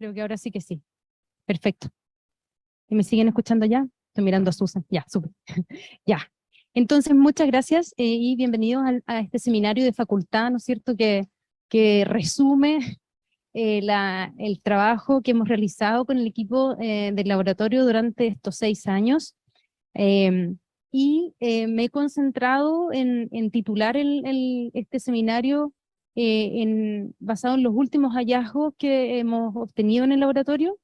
Creo que ahora sí que sí. Perfecto. ¿Y me siguen escuchando ya? Estoy mirando a Susan. Ya, súper. Ya. Entonces, muchas gracias y bienvenidos a este seminario de facultad, ¿no es cierto?, que resume el trabajo que hemos realizado con el equipo del laboratorio durante estos 6 años. Me he concentrado en titular este seminario basado en los últimos hallazgos que hemos obtenido en el laboratorio.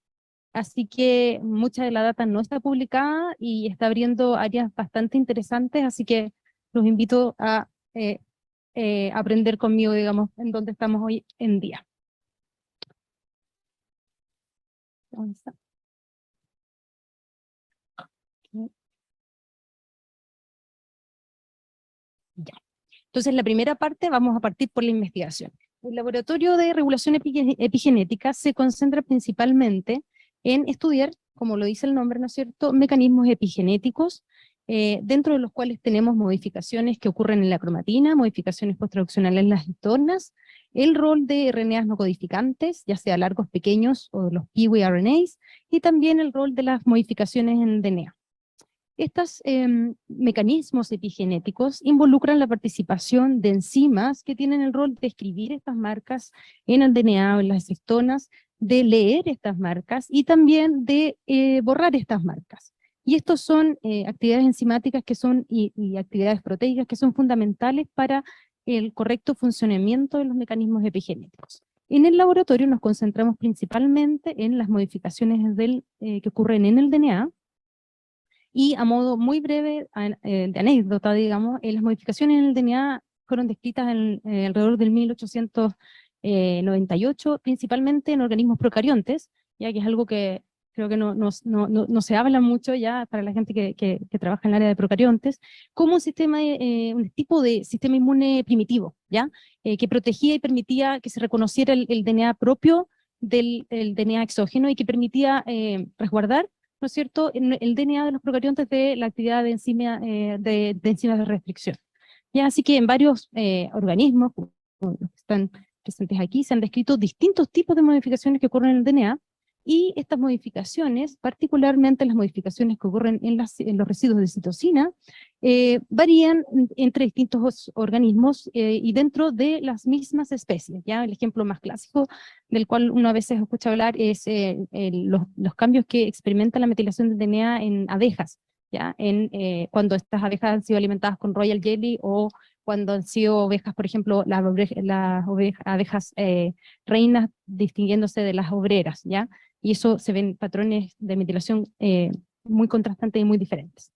Así que mucha de la data no está publicada y está abriendo áreas bastante interesantes, así que los invito a aprender conmigo, digamos, en dónde estamos hoy en día. ¿Dónde está? Ya. Entonces, la primera parte, vamos a partir por la investigación. El Laboratorio de Regulación Epigenética se concentra principalmente en estudiar, como lo dice el nombre, ¿no es cierto?, mecanismos epigenéticos, dentro de los cuales tenemos modificaciones que ocurren en la cromatina, modificaciones posttraduccionales en las histonas, el rol de RNAs no codificantes, ya sea largos, pequeños o los piRNAs, y también el rol de las modificaciones en DNA. Estos mecanismos epigenéticos involucran la participación de enzimas que tienen el rol de escribir estas marcas en el DNA o en las histonas, de leer estas marcas y también de borrar estas marcas. Y estos son actividades enzimáticas que son, y actividades proteicas que son fundamentales para el correcto funcionamiento de los mecanismos epigenéticos. En el laboratorio nos concentramos principalmente en las modificaciones que ocurren en el DNA, y a modo muy breve, de anécdota, digamos, las modificaciones en el DNA fueron descritas alrededor del 1898, principalmente en organismos procariontes, ya que es algo que creo que no se habla mucho ya para la gente que trabaja en el área de procariontes, como un tipo de sistema inmune primitivo, ¿ya? Que protegía y permitía que se reconociera el DNA propio del DNA exógeno y que permitía resguardar, ¿no es cierto?, el DNA de los procariontes de la actividad de enzimas de restricción. Ya, así que en varios organismos, como los que están presentes aquí, se han descrito distintos tipos de modificaciones que ocurren en el DNA, y estas modificaciones, particularmente las modificaciones que ocurren en los residuos de citosina, varían entre distintos organismos y dentro de las mismas especies. ¿Ya? El ejemplo más clásico del cual uno a veces escucha hablar es los cambios que experimenta la metilación del DNA en abejas, ¿ya? Cuando estas abejas han sido alimentadas con royal jelly, o cuando han sido ovejas, por ejemplo, las abejas reinas distinguiéndose de las obreras, ¿ya? Y eso se ven patrones de metilación muy contrastantes y muy diferentes.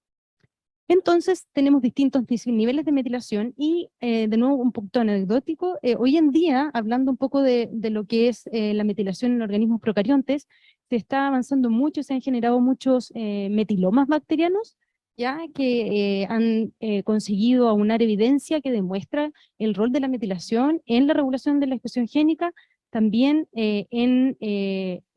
Entonces tenemos distintos niveles de metilación y de nuevo un poquito anecdótico, hoy en día, hablando un poco de lo que es la metilación en organismos procariontes, se está avanzando mucho, se han generado muchos metilomas bacterianos, ya que han conseguido aunar evidencia que demuestra el rol de la metilación en la regulación de la expresión génica, también en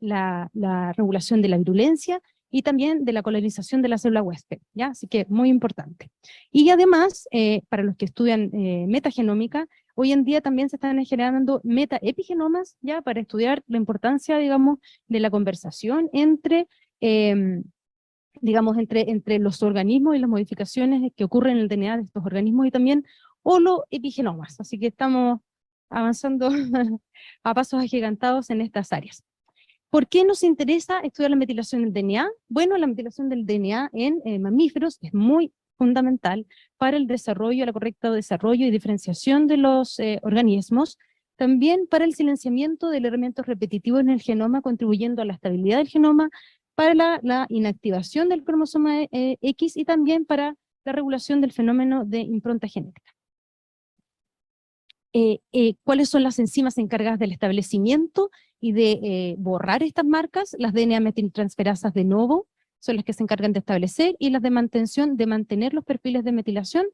la regulación de la virulencia, y también de la colonización de la célula huésped, ¿ya? Así que muy importante. Y además, para los que estudian metagenómica, hoy en día también se están generando metaepigenomas, ¿ya? Para estudiar la importancia, digamos, de la conversación entre, digamos, entre los organismos y las modificaciones que ocurren en el DNA de estos organismos, y también holoepigenomas. Así que estamos avanzando a pasos agigantados en estas áreas. ¿Por qué nos interesa estudiar la metilación del DNA? Bueno, la metilación del DNA en mamíferos es muy fundamental para el desarrollo, el correcto desarrollo y diferenciación de los organismos, también para el silenciamiento de elementos repetitivos en el genoma, contribuyendo a la estabilidad del genoma, para la inactivación del cromosoma X, y también para la regulación del fenómeno de impronta genética. ¿Cuáles son las enzimas encargadas del establecimiento y de borrar estas marcas? Las DNA metiltransferasas de novo son las que se encargan de establecer, y las de mantención de mantener los perfiles de metilación,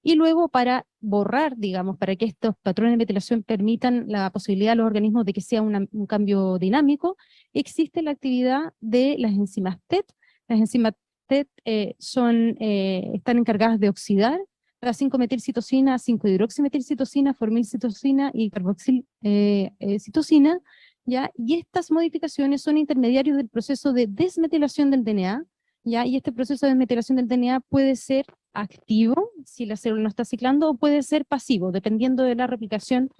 y luego para borrar, digamos, para que estos patrones de metilación permitan la posibilidad a los organismos de que sea un cambio dinámico, existe la actividad de las enzimas TET. Las enzimas TET están encargadas de oxidar la 5-metilcitosina, 5-hidroximetilcitosina, formilcitosina y carboxilcitosina, ¿ya? Y estas modificaciones son intermediarios del proceso de desmetilación del DNA, ¿ya? Y este proceso de desmetilación del DNA puede ser activo, si la célula no está ciclando, o puede ser pasivo, dependiendo de la replicación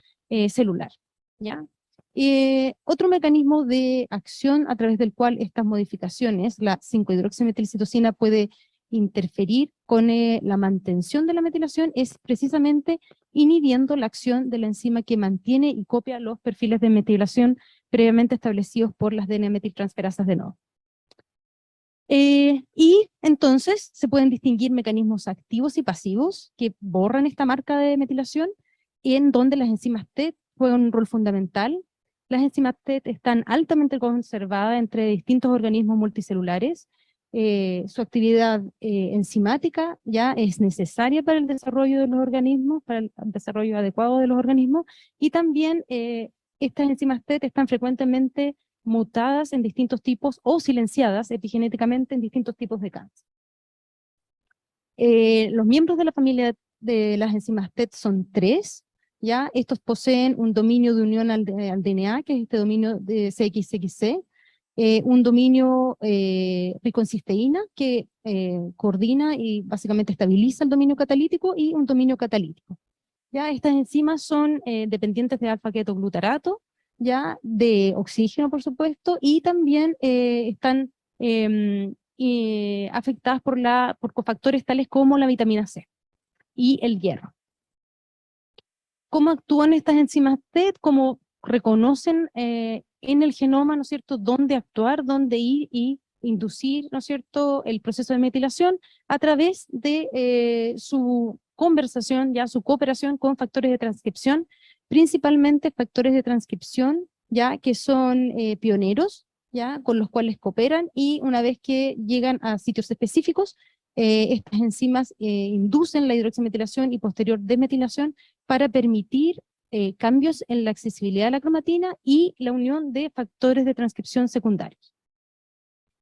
celular, ¿ya? Otro mecanismo de acción a través del cual estas modificaciones, la 5-hidroximetilcitosina puede interferir con la mantención de la metilación, es precisamente inhibiendo la acción de la enzima que mantiene y copia los perfiles de metilación previamente establecidos por las DNA-metiltransferasas de nodo. Y entonces se pueden distinguir mecanismos activos y pasivos que borran esta marca de metilación, en donde las enzimas TET juegan un rol fundamental. Las enzimas TET están altamente conservadas entre distintos organismos multicelulares. Su actividad enzimática ya es necesaria para el desarrollo de los organismos, para el desarrollo adecuado de los organismos, y también estas enzimas TET están frecuentemente mutadas en distintos tipos o silenciadas epigenéticamente en distintos tipos de cáncer. Los miembros de la familia de las enzimas TET son tres, ¿ya? Estos poseen un dominio de unión al DNA, que es este dominio de CXXC, un dominio rico en cisteína, que coordina y básicamente estabiliza el dominio catalítico, y un dominio catalítico. ¿Ya? Estas enzimas son dependientes de alfa-ketoglutarato, ya de oxígeno, por supuesto, y también están afectadas por cofactores tales como la vitamina C y el hierro. ¿Cómo actúan estas enzimas TET? ¿Cómo reconocen en el genoma, ¿no es cierto?, dónde actuar, dónde ir y inducir, ¿no es cierto?, el proceso de metilación a través de su conversación, ya su cooperación con factores de transcripción, principalmente factores de transcripción, ya que son pioneros, ya con los cuales cooperan, y una vez que llegan a sitios específicos, estas enzimas inducen la hidroximetilación y posterior desmetilación para permitir cambios en la accesibilidad a la cromatina y la unión de factores de transcripción secundarios.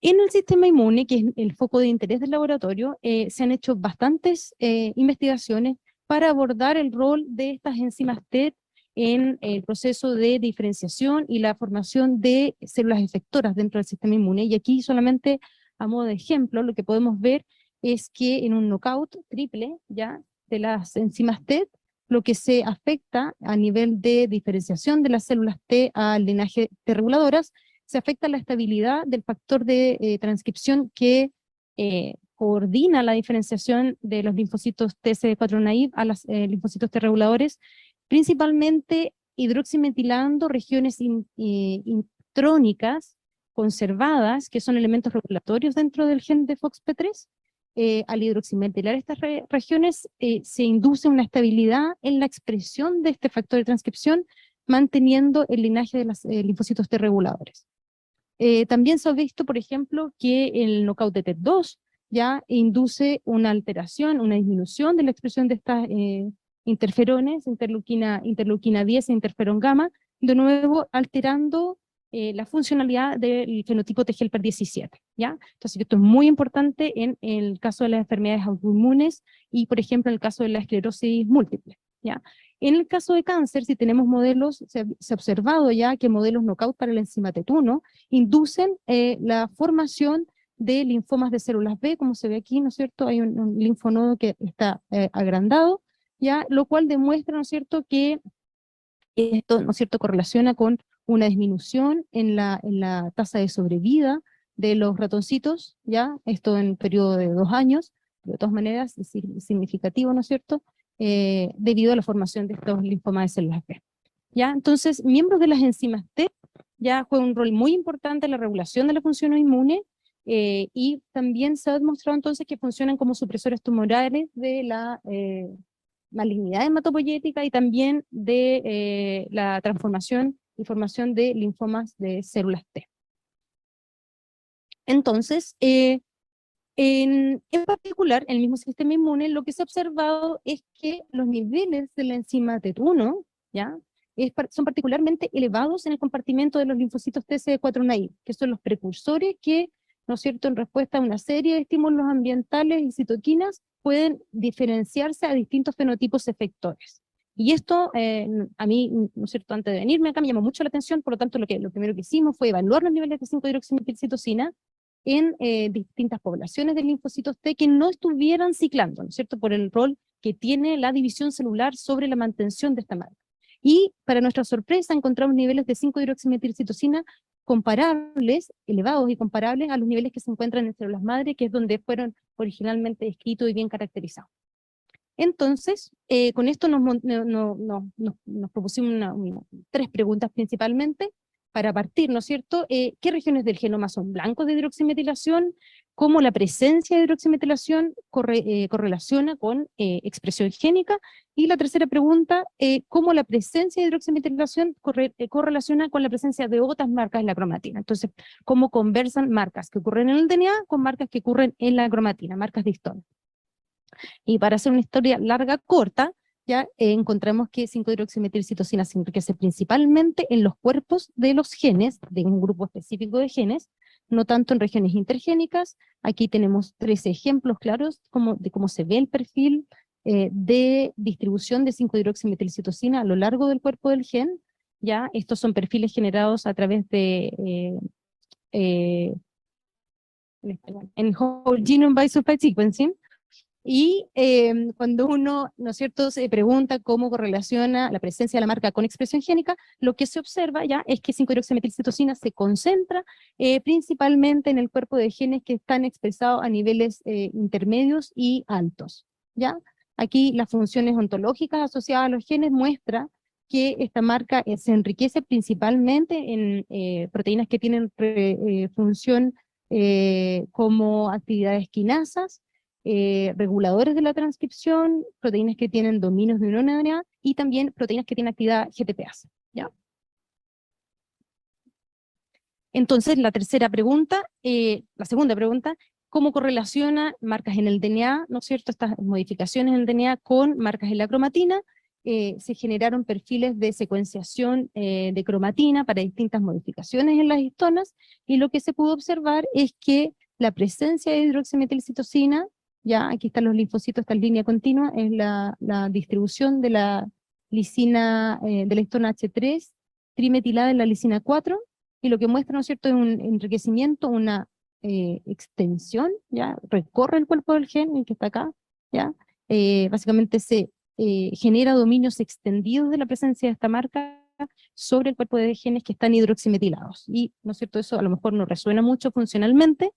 En el sistema inmune, que es el foco de interés del laboratorio, se han hecho bastantes investigaciones para abordar el rol de estas enzimas TET en el proceso de diferenciación y la formación de células efectoras dentro del sistema inmune. Y aquí solamente a modo de ejemplo, lo que podemos ver es que en un knockout triple ya de las enzimas TET, lo que se afecta a nivel de diferenciación de las células T al linaje T reguladoras, se afecta la estabilidad del factor de transcripción que coordina la diferenciación de los linfocitos TCD4 naive a los linfocitos T reguladores, principalmente hidroximetilando regiones intrónicas conservadas, que son elementos regulatorios dentro del gen de FOXP3. Al hidroximetilar estas regiones se induce una estabilidad en la expresión de este factor de transcripción, manteniendo el linaje de los linfocitos T reguladores. También se ha visto, por ejemplo, que el knockout de TET2 ya induce una alteración, una disminución de la expresión de estas interferones, interleuquina 10 e interferón gamma, de nuevo alterando la funcionalidad del fenotipo T helper 17, ¿ya? Entonces esto es muy importante en el caso de las enfermedades autoinmunes y, por ejemplo, en el caso de la esclerosis múltiple, ¿ya? En el caso de cáncer, si tenemos modelos, se ha observado ya que modelos knockout para la enzima TET1 inducen la formación de linfomas de células B, como se ve aquí, ¿no es cierto? Hay un linfonodo que está agrandado, ¿ya? Lo cual demuestra, ¿no es cierto?, que esto, ¿no es cierto?, correlaciona con una disminución en la tasa de sobrevida de los ratoncitos, ¿ya? Esto en un periodo de 2 años, de todas maneras es significativo, ¿no es cierto?, debido a la formación de estos linfomas de células B. ¿Ya? Entonces, miembros de las enzimas T ya juegan un rol muy importante en la regulación de la función inmune, y también se ha demostrado entonces que funcionan como supresores tumorales de la malignidad hematopoyética y también de la transformación y formación de linfomas de células T. Entonces, en particular, en el mismo sistema inmune, lo que se ha observado es que los niveles de la enzima TET1, ¿ya?, son particularmente elevados en el compartimento de los linfocitos TCD4 naive, que son los precursores que, ¿no es cierto?, en respuesta a una serie de estímulos ambientales y citoquinas, pueden diferenciarse a distintos fenotipos efectores. Y esto, a mí, ¿no es cierto?, antes de venirme acá me llamó mucho la atención, por lo tanto lo primero que hicimos fue evaluar los niveles de 5-hidroximetilcitosina en distintas poblaciones de linfocitos T que no estuvieran ciclando, ¿no es cierto?, por el rol que tiene la división celular sobre la mantención de esta marca. Y para nuestra sorpresa encontramos niveles de 5-hidroximetilcitosina comparables, elevados y comparables a los niveles que se encuentran en células madre, que es donde fueron originalmente descritos y bien caracterizados. Entonces, con esto nos propusimos tres preguntas principalmente para partir, ¿no es cierto? ¿Qué regiones del genoma son blancos de hidroximetilación? ¿Cómo la presencia de hidroximetilación correlaciona con expresión génica? Y la tercera pregunta, ¿cómo la presencia de hidroximetilación correlaciona con la presencia de otras marcas en la cromatina? Entonces, ¿cómo conversan marcas que ocurren en el DNA con marcas que ocurren en la cromatina, marcas de histona? Y para hacer una historia larga, corta, ya encontramos que 5-hidroximetilcitosina se enriquece principalmente en los cuerpos de los genes, de un grupo específico de genes, no tanto en regiones intergénicas. Aquí tenemos 3 ejemplos claros de cómo se ve el perfil de distribución de 5-hidroximetilcitosina a lo largo del cuerpo del gen. Ya, estos son perfiles generados a través de en Whole Genome Bisulfite Sequencing. Y cuando uno, ¿no es cierto?, se pregunta cómo correlaciona la presencia de la marca con expresión génica, lo que se observa ya es que 5-hidroximetilcitosina se concentra principalmente en el cuerpo de genes que están expresados a niveles intermedios y altos, ¿ya? Aquí las funciones ontológicas asociadas a los genes muestra que esta marca se enriquece principalmente en proteínas que tienen función como actividades quinasas, reguladores de la transcripción, proteínas que tienen dominios de un RNA y también proteínas que tienen actividad GTPase, ¿ya? Entonces, la segunda pregunta, ¿cómo correlaciona marcas en el DNA, ¿no es cierto?, estas modificaciones en el DNA con marcas en la cromatina? Se generaron perfiles de secuenciación de cromatina para distintas modificaciones en las histonas, y lo que se pudo observar es que la presencia de hidroximetilcitosina, ya aquí están los linfocitos, esta línea continua, es la distribución de la lisina, de la histona H3, trimetilada en la lisina 4, y lo que muestra, ¿no es cierto?, es un enriquecimiento, una extensión, ¿ya? Recorre el cuerpo del gen, el que está acá, ¿ya? Básicamente se genera dominios extendidos de la presencia de esta marca sobre el cuerpo de genes que están hidroximetilados. Y, ¿no es cierto?, eso a lo mejor no resuena mucho funcionalmente,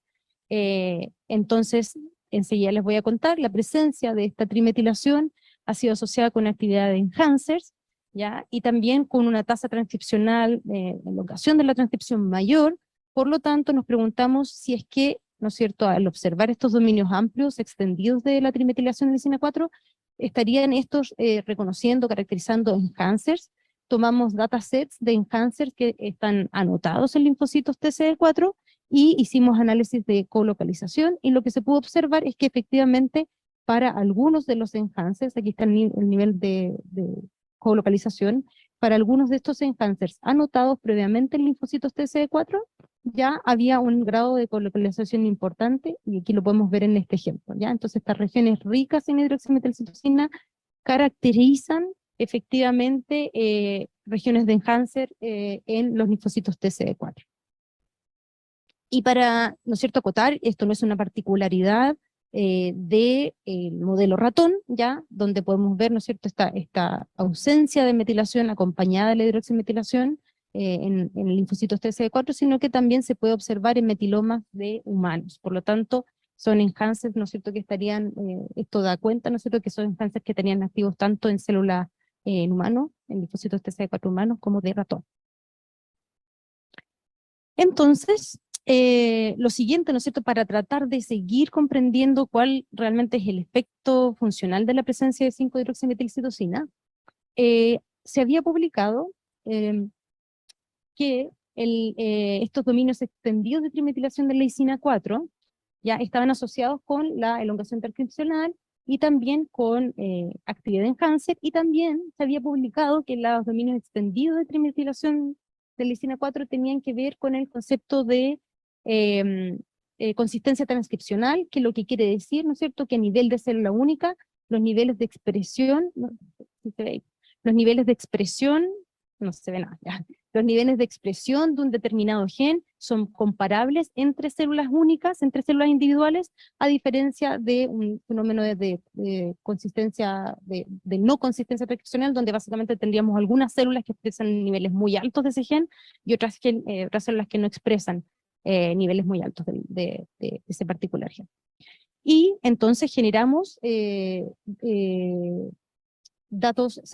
entonces enseguida les voy a contar, la presencia de esta trimetilación ha sido asociada con actividad de enhancers, ¿ya? Y también con una tasa transcripcional, elongación de la transcripción mayor. Por lo tanto, nos preguntamos si es que, ¿no es cierto?, al observar estos dominios amplios, extendidos de la trimetilación de lisina 4, estarían estos reconociendo, caracterizando enhancers. Tomamos datasets de enhancers que están anotados en linfocitos TCD4 y hicimos análisis de colocalización, y lo que se pudo observar es que efectivamente para algunos de los enhancers, aquí está el nivel de colocalización, para algunos de estos enhancers anotados previamente en linfocitos TCD4, ya había un grado de colocalización importante, y aquí lo podemos ver en este ejemplo, ¿ya? Entonces estas regiones ricas en hidroximetilcitosina caracterizan efectivamente regiones de enhancer en los linfocitos TCD4. Y para, ¿no es cierto?, acotar, esto no es una particularidad del modelo ratón, ¿ya?, donde podemos ver, ¿no es cierto?, esta ausencia de metilación acompañada de la hidroximetilación en linfocitos TCD4, sino que también se puede observar en metilomas de humanos. Por lo tanto, son enhancers, ¿no es cierto?, que estarían, esto da cuenta, ¿no es cierto?, que son enhancers que estarían activos tanto en células en humanos, en linfocitos TCD4 humanos, como de ratón. Entonces, lo siguiente, ¿no es cierto?, para tratar de seguir comprendiendo cuál realmente es el efecto funcional de la presencia de 5-hidroximetilcitosina, se había publicado que estos dominios extendidos de trimetilación de la lisina 4 ya estaban asociados con la elongación transcripcional y también con actividad de enhancer, y también se había publicado que los dominios extendidos de trimetilación de lisina 4 tenían que ver con el concepto de consistencia transcripcional, que lo que quiere decir, ¿no es cierto?, que a nivel de célula única, los niveles de expresión, ¿no? los niveles de expresión, no se ve nada, ya. Los niveles de expresión de un determinado gen son comparables entre células únicas, entre células individuales, a diferencia de un fenómeno de consistencia, de no consistencia transcripcional, donde básicamente tendríamos algunas células que expresan niveles muy altos de ese gen y otras células que no expresan niveles muy altos de ese particular gen. Y entonces generamos set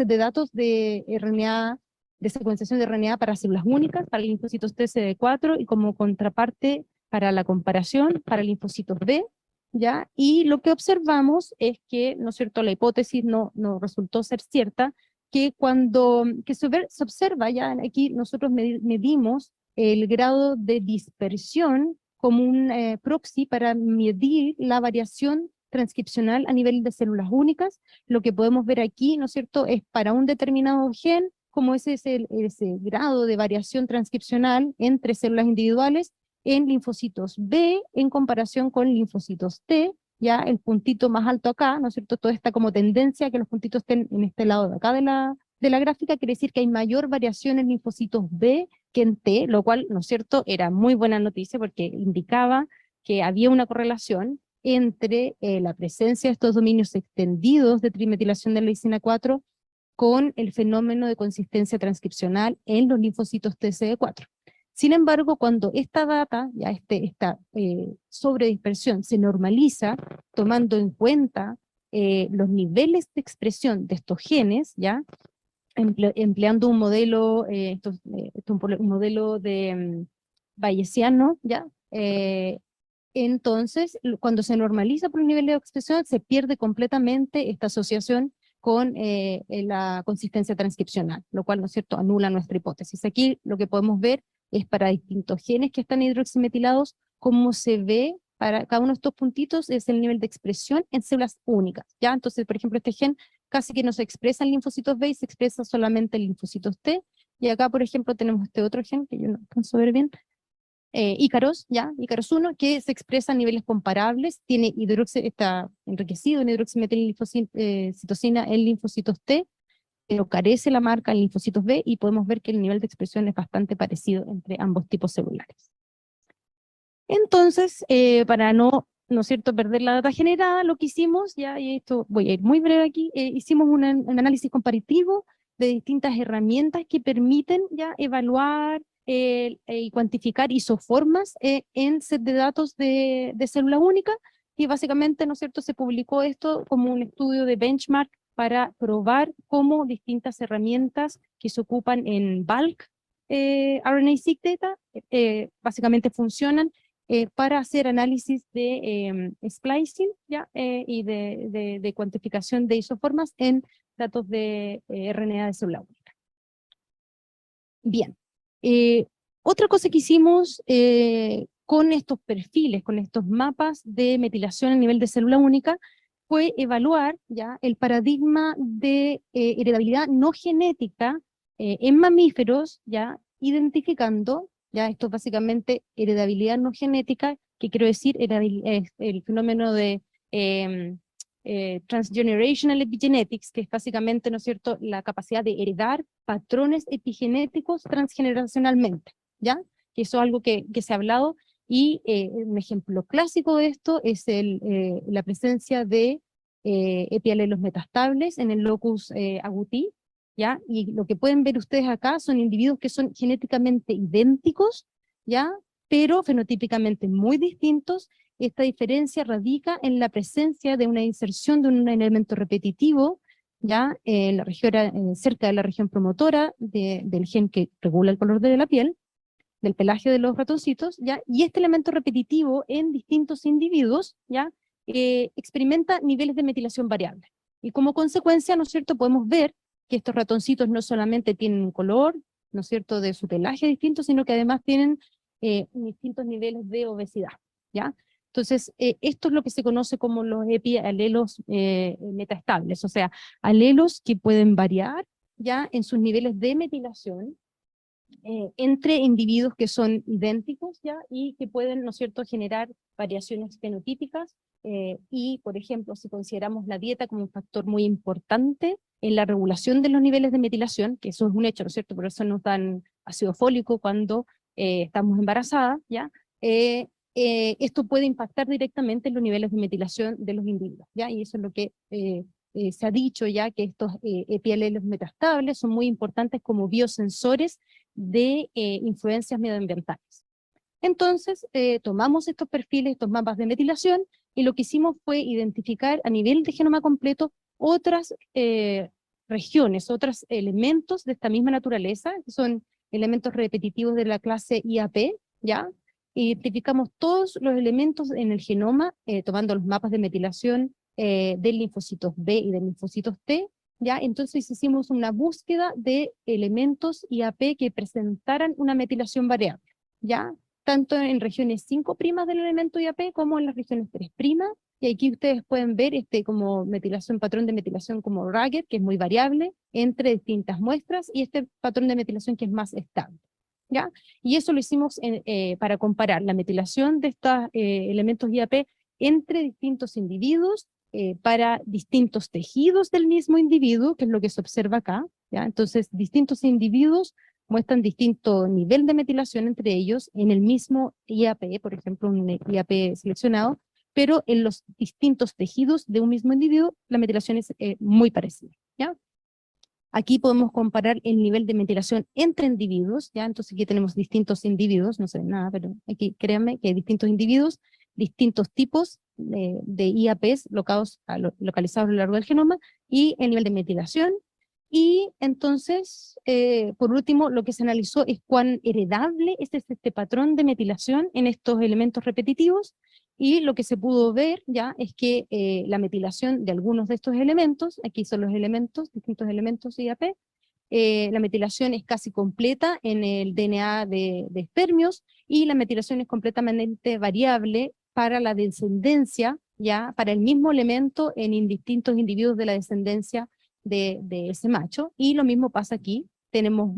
de datos de RNA, de secuenciación de RNA para células únicas, para linfocitos T CD4 y como contraparte para la comparación para linfocitos B, ¿ya? Y lo que observamos es que, ¿no es cierto?, la hipótesis no resultó ser cierta, que cuando se observa, ya aquí nosotros medimos el grado de dispersión como un proxy para medir la variación transcripcional a nivel de células únicas. Lo que podemos ver aquí, ¿no es cierto?, es para un determinado gen, como ese grado de variación transcripcional entre células individuales en linfocitos B en comparación con linfocitos T, ya el puntito más alto acá, ¿no es cierto?, toda esta como tendencia a que los puntitos estén en este lado de acá de la gráfica, quiere decir que hay mayor variación en linfocitos B que en T, lo cual, ¿no es cierto?, era muy buena noticia porque indicaba que había una correlación entre la presencia de estos dominios extendidos de trimetilación de la leucina 4 con el fenómeno de consistencia transcripcional en los linfocitos TCD4. Sin embargo, cuando esta data, ya esta sobredispersión se normaliza, tomando en cuenta los niveles de expresión de estos genes, ya empleando un modelo, un modelo de bayesiano, ya, entonces, cuando se normaliza por el nivel de expresión, se pierde completamente esta asociación con la consistencia transcripcional, lo cual, ¿no es cierto?, anula nuestra hipótesis. Aquí lo que podemos ver es para distintos genes que están hidroximetilados, cómo se ve para cada uno de estos puntitos es el nivel de expresión en células únicas, ¿ya? Entonces, por ejemplo, este gen casi que no se expresa en linfocitos B y se expresa solamente en linfocitos T, y acá, por ejemplo, tenemos este otro gen que yo no alcanzo a ver bien, Ícaros, ¿ya? Ícaros 1, que se expresa a niveles comparables, tiene está enriquecido en hidroximetilcitosina en linfocitos T, pero carece la marca en linfocitos B, y podemos ver que el nivel de expresión es bastante parecido entre ambos tipos celulares. Entonces, para ¿no es cierto?, perder la data generada, lo que hicimos, ya, y esto voy a ir muy breve aquí, hicimos un análisis comparativo de distintas herramientas que permiten ya evaluar y cuantificar isoformas en set de datos de célula única, y básicamente, ¿no es cierto?, se publicó esto como un estudio de benchmark para probar cómo distintas herramientas que se ocupan en bulk RNA-seq data básicamente funcionan para hacer análisis de splicing, ¿ya? Y de cuantificación de isoformas en datos de RNA de célula única. Bien. Otra cosa que hicimos con estos perfiles, con estos mapas de metilación a nivel de célula única, fue evaluar ya el paradigma de heredabilidad no genética en mamíferos, ya identificando, ya esto es básicamente heredabilidad no genética, que quiero decir el fenómeno de transgenerational epigenetics, que es básicamente, ¿no es cierto?, la capacidad de heredar patrones epigenéticos transgeneracionalmente, ¿ya? Que eso es algo que se ha hablado, y un ejemplo clásico de esto es la presencia de epialelos metastables en el locus agouti, ¿ya? Y lo que pueden ver ustedes acá son individuos que son genéticamente idénticos, ¿ya? Pero fenotípicamente muy distintos. Esta diferencia radica en la presencia de una inserción de un elemento repetitivo, ¿ya? En la región, cerca de la región promotora del gen que regula el color de la piel, del pelaje de los ratoncitos, ¿ya? Y este elemento repetitivo en distintos individuos, ¿ya? Experimenta niveles de metilación variables. Y como consecuencia, ¿no es cierto?, podemos ver que estos ratoncitos no solamente tienen un color, ¿no es cierto?, de su pelaje distinto, sino que además tienen distintos niveles de obesidad, ¿ya? Entonces, esto es lo que se conoce como los epialelos metaestables, o sea, alelos que pueden variar ya en sus niveles de metilación entre individuos que son idénticos ya y que pueden, ¿no es cierto?, generar variaciones fenotípicas y, por ejemplo, si consideramos la dieta como un factor muy importante en la regulación de los niveles de metilación, que eso es un hecho, ¿no es cierto? Por eso nos dan ácido fólico cuando estamos embarazadas, ¿ya? Esto puede impactar directamente en los niveles de metilación de los individuos, ¿ya? Y eso es lo que se ha dicho ya, que estos EPLL metastables son muy importantes como biosensores de influencias medioambientales. Entonces, tomamos estos perfiles, estos mapas de metilación, y lo que hicimos fue identificar a nivel de genoma completo otras regiones, otros elementos de esta misma naturaleza, que son elementos repetitivos de la clase IAP, ¿ya? Identificamos todos los elementos en el genoma, tomando los mapas de metilación de linfocitos B y de linfocitos T, ¿ya? Entonces hicimos una búsqueda de elementos IAP que presentaran una metilación variable, ¿ya? Tanto en regiones 5' del elemento IAP como en las regiones 3', y aquí ustedes pueden ver como metilación, patrón de metilación como Ragged, que es muy variable entre distintas muestras, y este patrón de metilación que es más estable, ¿ya? Y eso lo hicimos para comparar la metilación de estos elementos IAP entre distintos individuos, para distintos tejidos del mismo individuo, que es lo que se observa acá, ¿ya? Entonces, distintos individuos muestran distinto nivel de metilación entre ellos en el mismo IAP, por ejemplo, un IAP seleccionado, pero en los distintos tejidos de un mismo individuo, la metilación es muy parecida, ¿ya? Aquí podemos comparar el nivel de metilación entre individuos, ¿ya? Entonces aquí tenemos distintos individuos, no se ve nada, pero aquí créanme que hay distintos individuos, distintos tipos de IAPs localizados a lo largo del genoma, y el nivel de metilación. Y entonces, por último, lo que se analizó es cuán heredable es este patrón de metilación en estos elementos repetitivos, y lo que se pudo ver ya es que la metilación de algunos de estos elementos, aquí son los elementos, distintos elementos IAP, la metilación es casi completa en el DNA de espermios, y la metilación es completamente variable para la descendencia, ya para el mismo elemento en distintos individuos de la descendencia de ese macho, y lo mismo pasa aquí, tenemos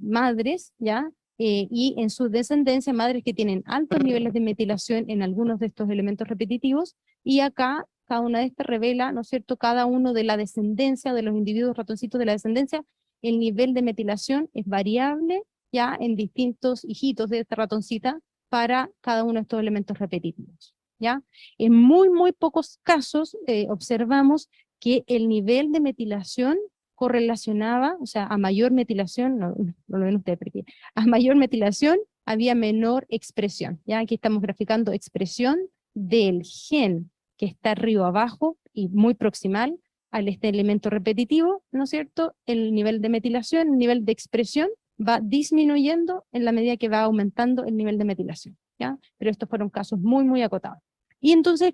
madres, ya, y en su descendencia madres que tienen altos niveles de metilación en algunos de estos elementos repetitivos, y acá cada una de estas revela, ¿no es cierto?, cada uno de la descendencia, de los individuos ratoncitos de la descendencia, el nivel de metilación es variable ya en distintos hijitos de esta ratoncita para cada uno de estos elementos repetitivos, ¿ya? En muy, muy pocos casos observamos que el nivel de metilación correlacionaba, o sea, a mayor metilación, no lo ven ustedes, porque a mayor metilación había menor expresión, ¿ya? Aquí estamos graficando expresión del gen que está arriba abajo y muy proximal al este elemento repetitivo, ¿no es cierto? El nivel de metilación, el nivel de expresión va disminuyendo en la medida que va aumentando el nivel de metilación, ¿ya? Pero estos fueron casos muy, muy acotados. Y entonces,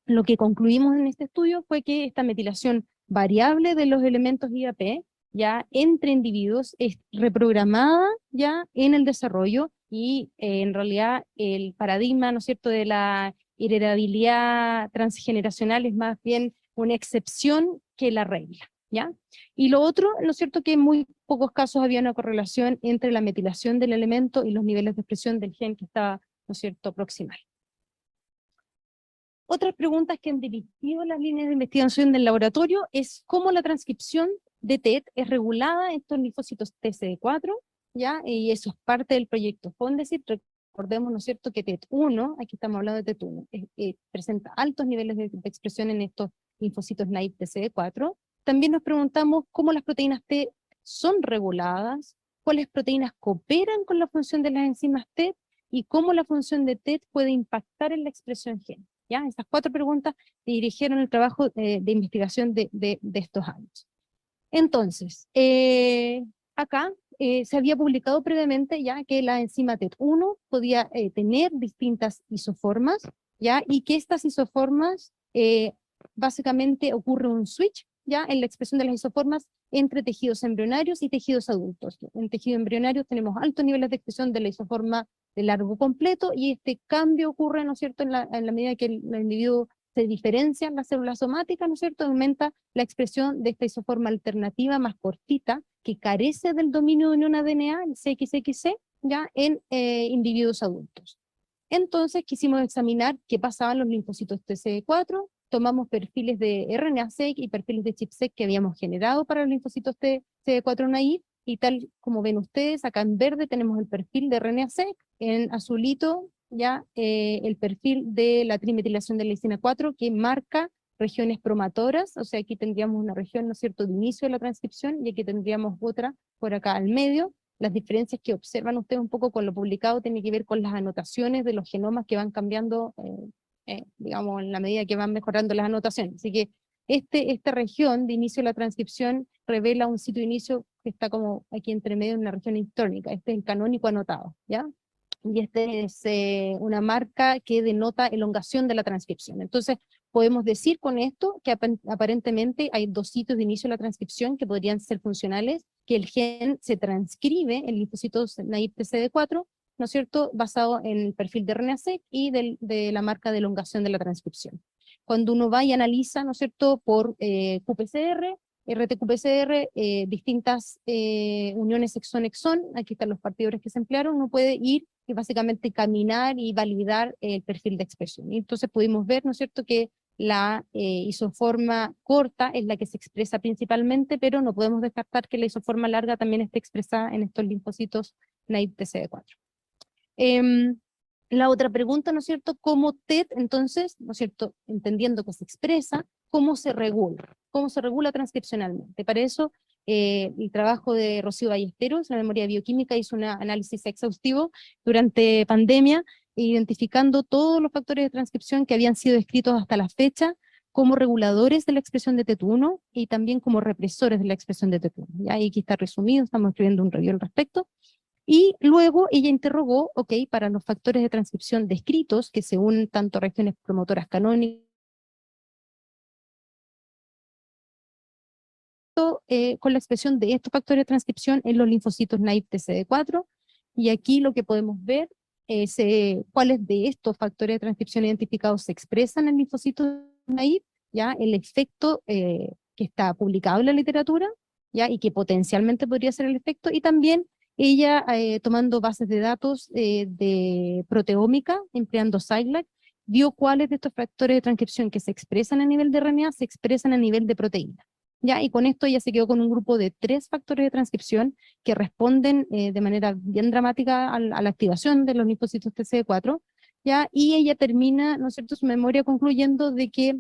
lo que concluimos en este estudio fue que esta metilación variable de los elementos IAP, ya entre individuos, es reprogramada ya en el desarrollo, y en realidad el paradigma, ¿no es cierto?, de la heredabilidad transgeneracional es más bien una excepción que la regla, ¿ya? Y lo otro, ¿no es cierto?, que en muy pocos casos había una correlación entre la metilación del elemento y los niveles de expresión del gen que estaba, ¿no es cierto?, proximal. Otras preguntas que han dirigido las líneas de investigación del laboratorio es cómo la transcripción de TET es regulada en estos linfocitos TCD4, ¿ya? Y eso es parte del proyecto Fondesit. Recordemos, ¿no es cierto?, que TET1, aquí estamos hablando de TET1, presenta altos niveles de expresión en estos linfocitos naive TCD4. También nos preguntamos cómo las proteínas T son reguladas, cuáles proteínas cooperan con la función de las enzimas TET, y cómo la función de TET puede impactar en la expresión gen. ¿Ya? Estas 4 preguntas dirigieron el trabajo de investigación de estos años. Entonces, acá se había publicado previamente ya que la enzima TET1 podía tener distintas isoformas, ¿ya? Y que estas isoformas, básicamente ocurre un switch, ¿ya?, en la expresión de las isoformas entre tejidos embrionarios y tejidos adultos. En tejido embrionario tenemos altos niveles de expresión de la isoforma de largo completo, y este cambio ocurre, ¿no es cierto?, en la medida que el individuo se diferencia en la célula somática, ¿no es cierto?, aumenta la expresión de esta isoforma alternativa más cortita, que carece del dominio de un ADNA, el CXXC, ya en individuos adultos. Entonces quisimos examinar qué pasaba en los linfocitos TCD4, tomamos perfiles de RNA-seq y perfiles de ChIP-seq que habíamos generado para los linfocitos CD4 naive, y tal como ven ustedes, acá en verde tenemos el perfil de RNA-seq, en azulito ya el perfil de la trimetilación de lisina 4, que marca regiones promatoras, o sea, aquí tendríamos una región, ¿no es cierto?, de inicio de la transcripción, y aquí tendríamos otra por acá al medio. Las diferencias que observan ustedes un poco con lo publicado tienen que ver con las anotaciones de los genomas que van cambiando, digamos, en la medida que van mejorando las anotaciones. Así que esta región de inicio de la transcripción revela un sitio de inicio que está como aquí entre medio en una región histórica. Este es el canónico anotado, ¿ya? Y este es una marca que denota elongación de la transcripción. Entonces, podemos decir con esto que aparentemente hay dos sitios de inicio de la transcripción que podrían ser funcionales, que el gen se transcribe en linfocitos naive TCD4, ¿no es cierto?, basado en el perfil de RNA-seq y de la marca de elongación de la transcripción. Cuando uno va y analiza, ¿no es cierto?, por qPCR, RT-qPCR, distintas uniones exón-exón, aquí están los partidores que se emplearon, uno puede ir y básicamente caminar y validar el perfil de expresión. Y entonces pudimos ver, ¿no es cierto?, que la isoforma corta es la que se expresa principalmente, pero no podemos descartar que la isoforma larga también esté expresada en estos linfocitos naive TCD4. La otra pregunta, ¿no es cierto?, ¿cómo TET, entonces, ¿no es cierto?, entendiendo que se expresa, cómo se regula? ¿Cómo se regula transcripcionalmente? Para eso, el trabajo de Rocío Ballesteros, la memoria bioquímica, hizo un análisis exhaustivo durante pandemia, identificando todos los factores de transcripción que habían sido descritos hasta la fecha como reguladores de la expresión de TET1 y también como represores de la expresión de TET1. Ya aquí está resumido, estamos escribiendo un review al respecto. Y luego ella interrogó, ok, para los factores de transcripción descritos, que se unen tanto a regiones promotoras canónicas, con la expresión de estos factores de transcripción en los linfocitos naive TCD4, y aquí lo que podemos ver es cuáles de estos factores de transcripción identificados se expresan en linfocitos naive, ya el efecto que está publicado en la literatura, ya, y que potencialmente podría ser el efecto, y también ella, tomando bases de datos de proteómica, empleando Scilab, vio cuáles de estos factores de transcripción que se expresan a nivel de RNA se expresan a nivel de proteína. ¿Ya? Y con esto ella se quedó con un grupo de 3 factores de transcripción que responden de manera bien dramática a la activación de los linfocitos TCD4, ¿ya? Y ella termina, ¿no es cierto?, su memoria concluyendo de que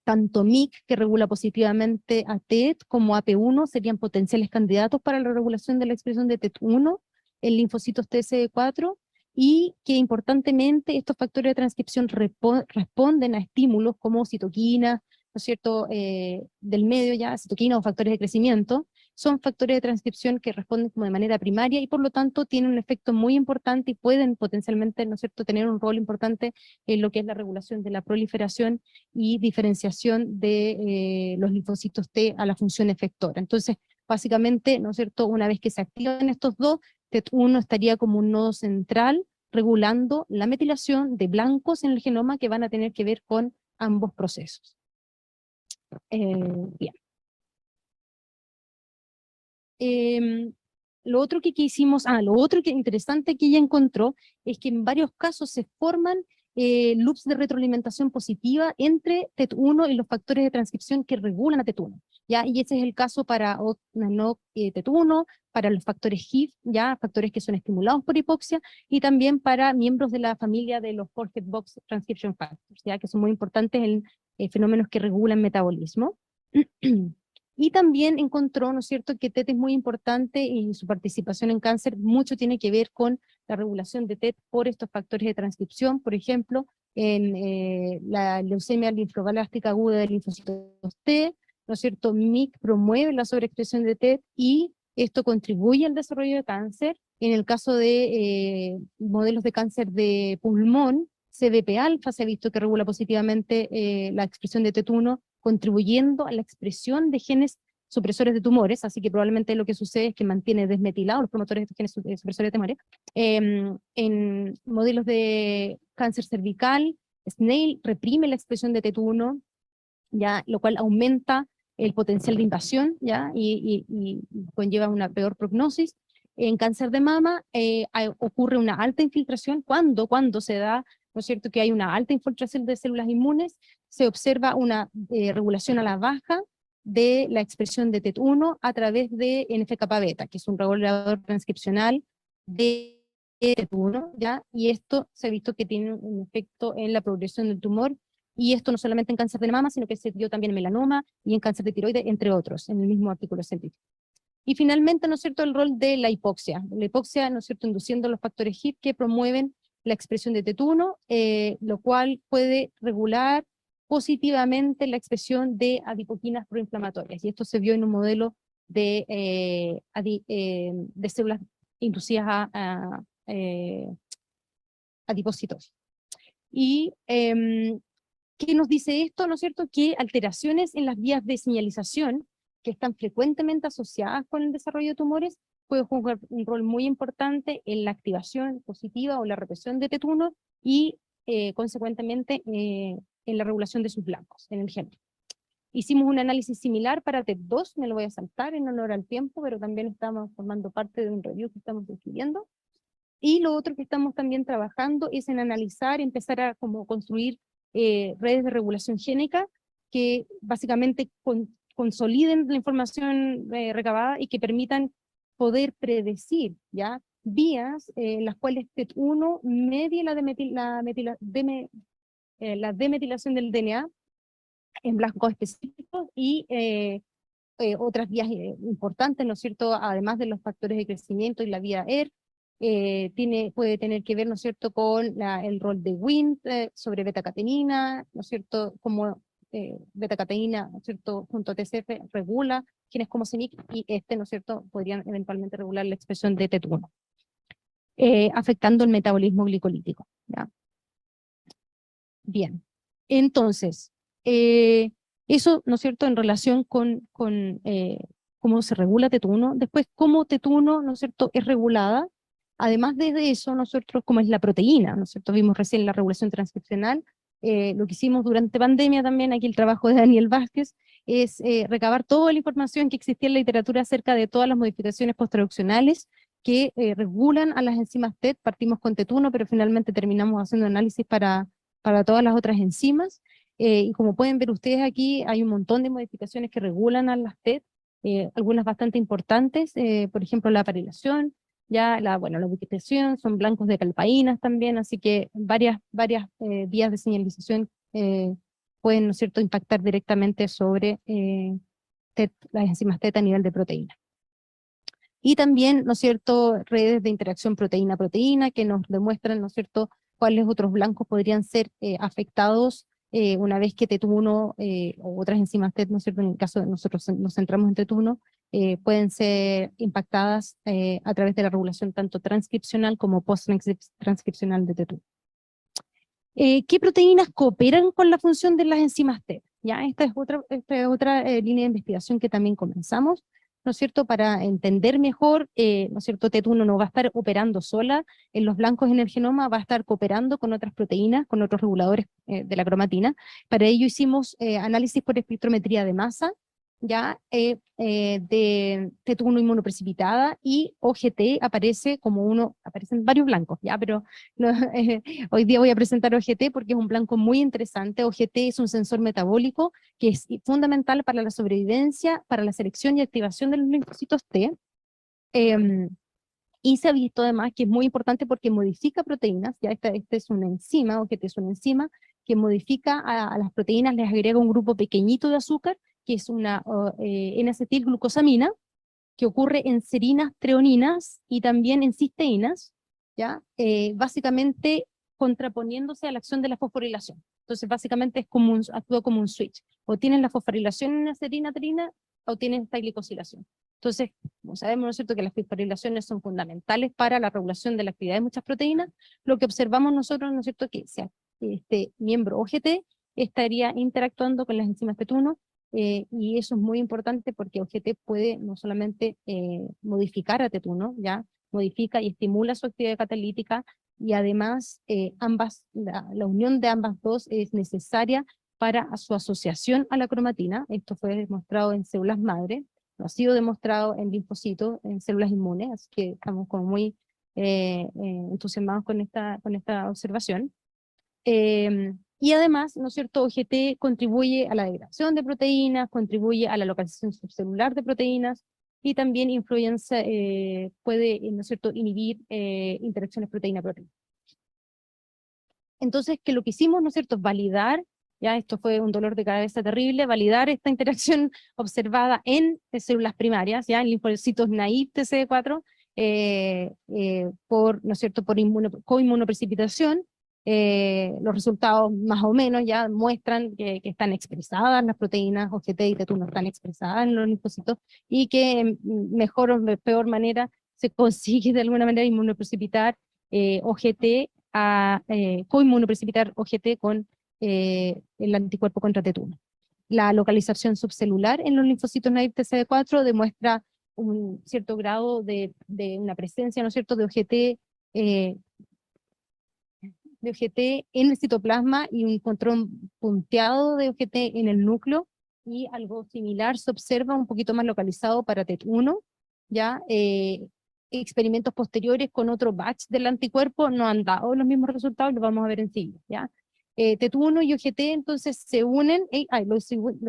tanto MYC, que regula positivamente a TET, como AP1 serían potenciales candidatos para la regulación de la expresión de TET1 en linfocitos TCD4, y que importantemente estos factores de transcripción responden a estímulos como citoquinas, ¿no es cierto?, del medio, ya, citoquinas o factores de crecimiento, son factores de transcripción que responden como de manera primaria y por lo tanto tienen un efecto muy importante y pueden potencialmente, ¿no es cierto?, tener un rol importante en lo que es la regulación de la proliferación y diferenciación de los linfocitos T a la función efectora. Entonces, básicamente, ¿no es cierto?, una vez que se activan estos dos, TET1 estaría como un nodo central regulando la metilación de blancos en el genoma que van a tener que ver con ambos procesos. Bien. Lo otro que hicimos, lo otro que interesante que ella encontró es que en varios casos se forman loops de retroalimentación positiva entre TET1 y los factores de transcripción que regulan a TET1, ¿ya? Y ese es el caso para no TET1, para los factores HIF, ¿ya? Factores que son estimulados por hipoxia, y también para miembros de la familia de los Forehead Box Transcription Factors, ¿ya? Que son muy importantes en fenómenos que regulan metabolismo. Y también encontró, ¿no es cierto?, que TET es muy importante y su participación en cáncer mucho tiene que ver con la regulación de TET por estos factores de transcripción, por ejemplo, en la leucemia linfoblástica aguda de linfocitos T, ¿no es cierto?, MYC promueve la sobreexpresión de TET y esto contribuye al desarrollo de cáncer. En el caso de modelos de cáncer de pulmón, CBP-alfa se ha visto que regula positivamente la expresión de TET1, contribuyendo a la expresión de genes supresores de tumores, así que probablemente lo que sucede es que mantiene desmetilados los promotores de genes supresores de tumores. En modelos de cáncer cervical, SNAIL reprime la expresión de TET1, ya, lo cual aumenta el potencial de invasión, ya, y conlleva una peor prognosis. En cáncer de mama ocurre una alta infiltración cuando se da ¿no es cierto?, que hay una alta infiltración de células inmunes, se observa una regulación a la baja de la expresión de TET1 a través de NF-kappa beta, que es un regulador transcripcional de TET1, ¿ya? Y esto se ha visto que tiene un efecto en la progresión del tumor, y esto no solamente en cáncer de mama, sino que se dio también en melanoma y en cáncer de tiroides, entre otros, en el mismo artículo científico. Y finalmente, ¿no es cierto?, el rol de la hipoxia, ¿no es cierto?, induciendo los factores HIP que promueven la expresión de TET1, lo cual puede regular positivamente la expresión de adipoquinas proinflamatorias, y esto se vio en un modelo de células inducidas a adipocitosis. Y ¿qué nos dice esto? ¿No es cierto? Que alteraciones en las vías de señalización, que están frecuentemente asociadas con el desarrollo de tumores, pueden jugar un rol muy importante en la activación positiva o la represión de TET1 y, consecuentemente, en la regulación de sus blancos en el género. Hicimos un análisis similar para TET2, me lo voy a saltar en honor al tiempo, pero también estamos formando parte de un review que estamos escribiendo. Y lo otro que estamos también trabajando es en analizar, empezar a como construir redes de regulación génica que básicamente consoliden la información recabada y que permitan poder predecir, ¿ya?, vías en las cuales TET1 medie la demetilación del DNA en blancos específicos y otras vías importantes, ¿no es cierto?, además de los factores de crecimiento y la vía ER, puede tener que ver, ¿no es cierto?, con el rol de Wnt sobre beta-catenina, ¿no es cierto?, como beta-catenina, ¿no es cierto?, junto a TCF regula genes como CENIC, y ¿no es cierto?, podrían eventualmente regular la expresión de TET1, afectando el metabolismo glicolítico, ¿ya? Bien, entonces, eso, ¿no es cierto?, en relación con cómo se regula TET1. Después, cómo TET1, ¿no es cierto?, es regulada. Además de eso, nosotros, como es la proteína, ¿no es cierto?, vimos recién la regulación transcripcional. Lo que hicimos durante pandemia también, aquí el trabajo de Daniel Vázquez, es recabar toda la información que existía en la literatura acerca de todas las modificaciones posttraduccionales que regulan a las enzimas TET. Partimos con TET1, pero finalmente terminamos haciendo análisis para todas las otras enzimas, y como pueden ver ustedes aquí, hay un montón de modificaciones que regulan a las TET, algunas bastante importantes, por ejemplo la aparilación, ya la ubicación, son blancos de calpaínas también, así que varias vías de señalización pueden, ¿no es cierto?, impactar directamente sobre TET, las enzimas TET a nivel de proteína. Y también, ¿no es cierto?, redes de interacción proteína-proteína que nos demuestran, ¿no es cierto?, cuáles otros blancos podrían ser afectados una vez que TET1 o otras enzimas TET, ¿no es cierto?, en el caso de nosotros nos centramos en TET1, pueden ser impactadas a través de la regulación tanto transcripcional como post-transcripcional de TET1. ¿Qué proteínas cooperan con la función de las enzimas TET? ¿Ya? Esta es otra línea de investigación que también comenzamos, ¿no es cierto?, para entender mejor, ¿no es cierto?, TET1 no va a estar operando sola en los blancos en el genoma, va a estar cooperando con otras proteínas, con otros reguladores de la cromatina. Para ello hicimos análisis por espectrometría de masa, ya de TET1 inmunoprecipitada, y OGT aparecen varios blancos, ya, pero hoy día voy a presentar OGT porque es un blanco muy interesante. OGT es un sensor metabólico que es fundamental para la sobrevivencia, para la selección y activación de los linfocitos T, y se ha visto además que es muy importante porque modifica proteínas, ya esta es una enzima, OGT es una enzima que modifica a las proteínas, les agrega un grupo pequeñito de azúcar, que es una N-acetilglucosamina, que ocurre en serinas, treoninas y también en cisteínas, ¿ya? Básicamente contraponiéndose a la acción de la fosforilación. Entonces básicamente actúa como un switch. O tienen la fosforilación en la serina, trina, o tienen esta glicosilación. Entonces, como sabemos, ¿no es cierto?, que las fosforilaciones son fundamentales para la regulación de la actividad de muchas proteínas. Lo que observamos nosotros, ¿no es cierto?, que este miembro OGT estaría interactuando con las enzimas TET1, y eso es muy importante porque OGT puede no solamente modificar a TET1, ya modifica y estimula su actividad catalítica, y además la unión de ambas dos es necesaria para su asociación a la cromatina. Esto fue demostrado en células madre, no ha sido demostrado en linfocitos, en células inmunes, así que estamos como muy entusiasmados con esta observación. Y además, ¿no es cierto?, OGT contribuye a la degradación de proteínas, contribuye a la localización subcelular de proteínas, y también influencia, puede, ¿no es cierto?, inhibir interacciones proteína-proteína. Entonces, que lo que hicimos, ¿no es cierto?, es validar, ya esto fue un dolor de cabeza terrible, validar esta interacción observada en células primarias, ya en linfocitos naive TCD4, por, ¿no es cierto?, por coinmunoprecipitación. Los resultados más o menos ya muestran que están expresadas las proteínas OGT y TET1 están expresadas en los linfocitos, y que en mejor o peor manera se consigue de alguna manera inmunoprecipitar OGT a coinmunoprecipitar OGT con el anticuerpo contra TET1. La localización subcelular en los linfocitos naive TCD4 demuestra un cierto grado de una presencia, ¿no es cierto?, de OGT en el citoplasma, y un control punteado de OGT en el núcleo, y algo similar se observa un poquito más localizado para TET1, ¿ya? Experimentos posteriores con otro batch del anticuerpo no han dado los mismos resultados, los vamos a ver enseguida, ¿ya? TET1 y OGT entonces se unen, lo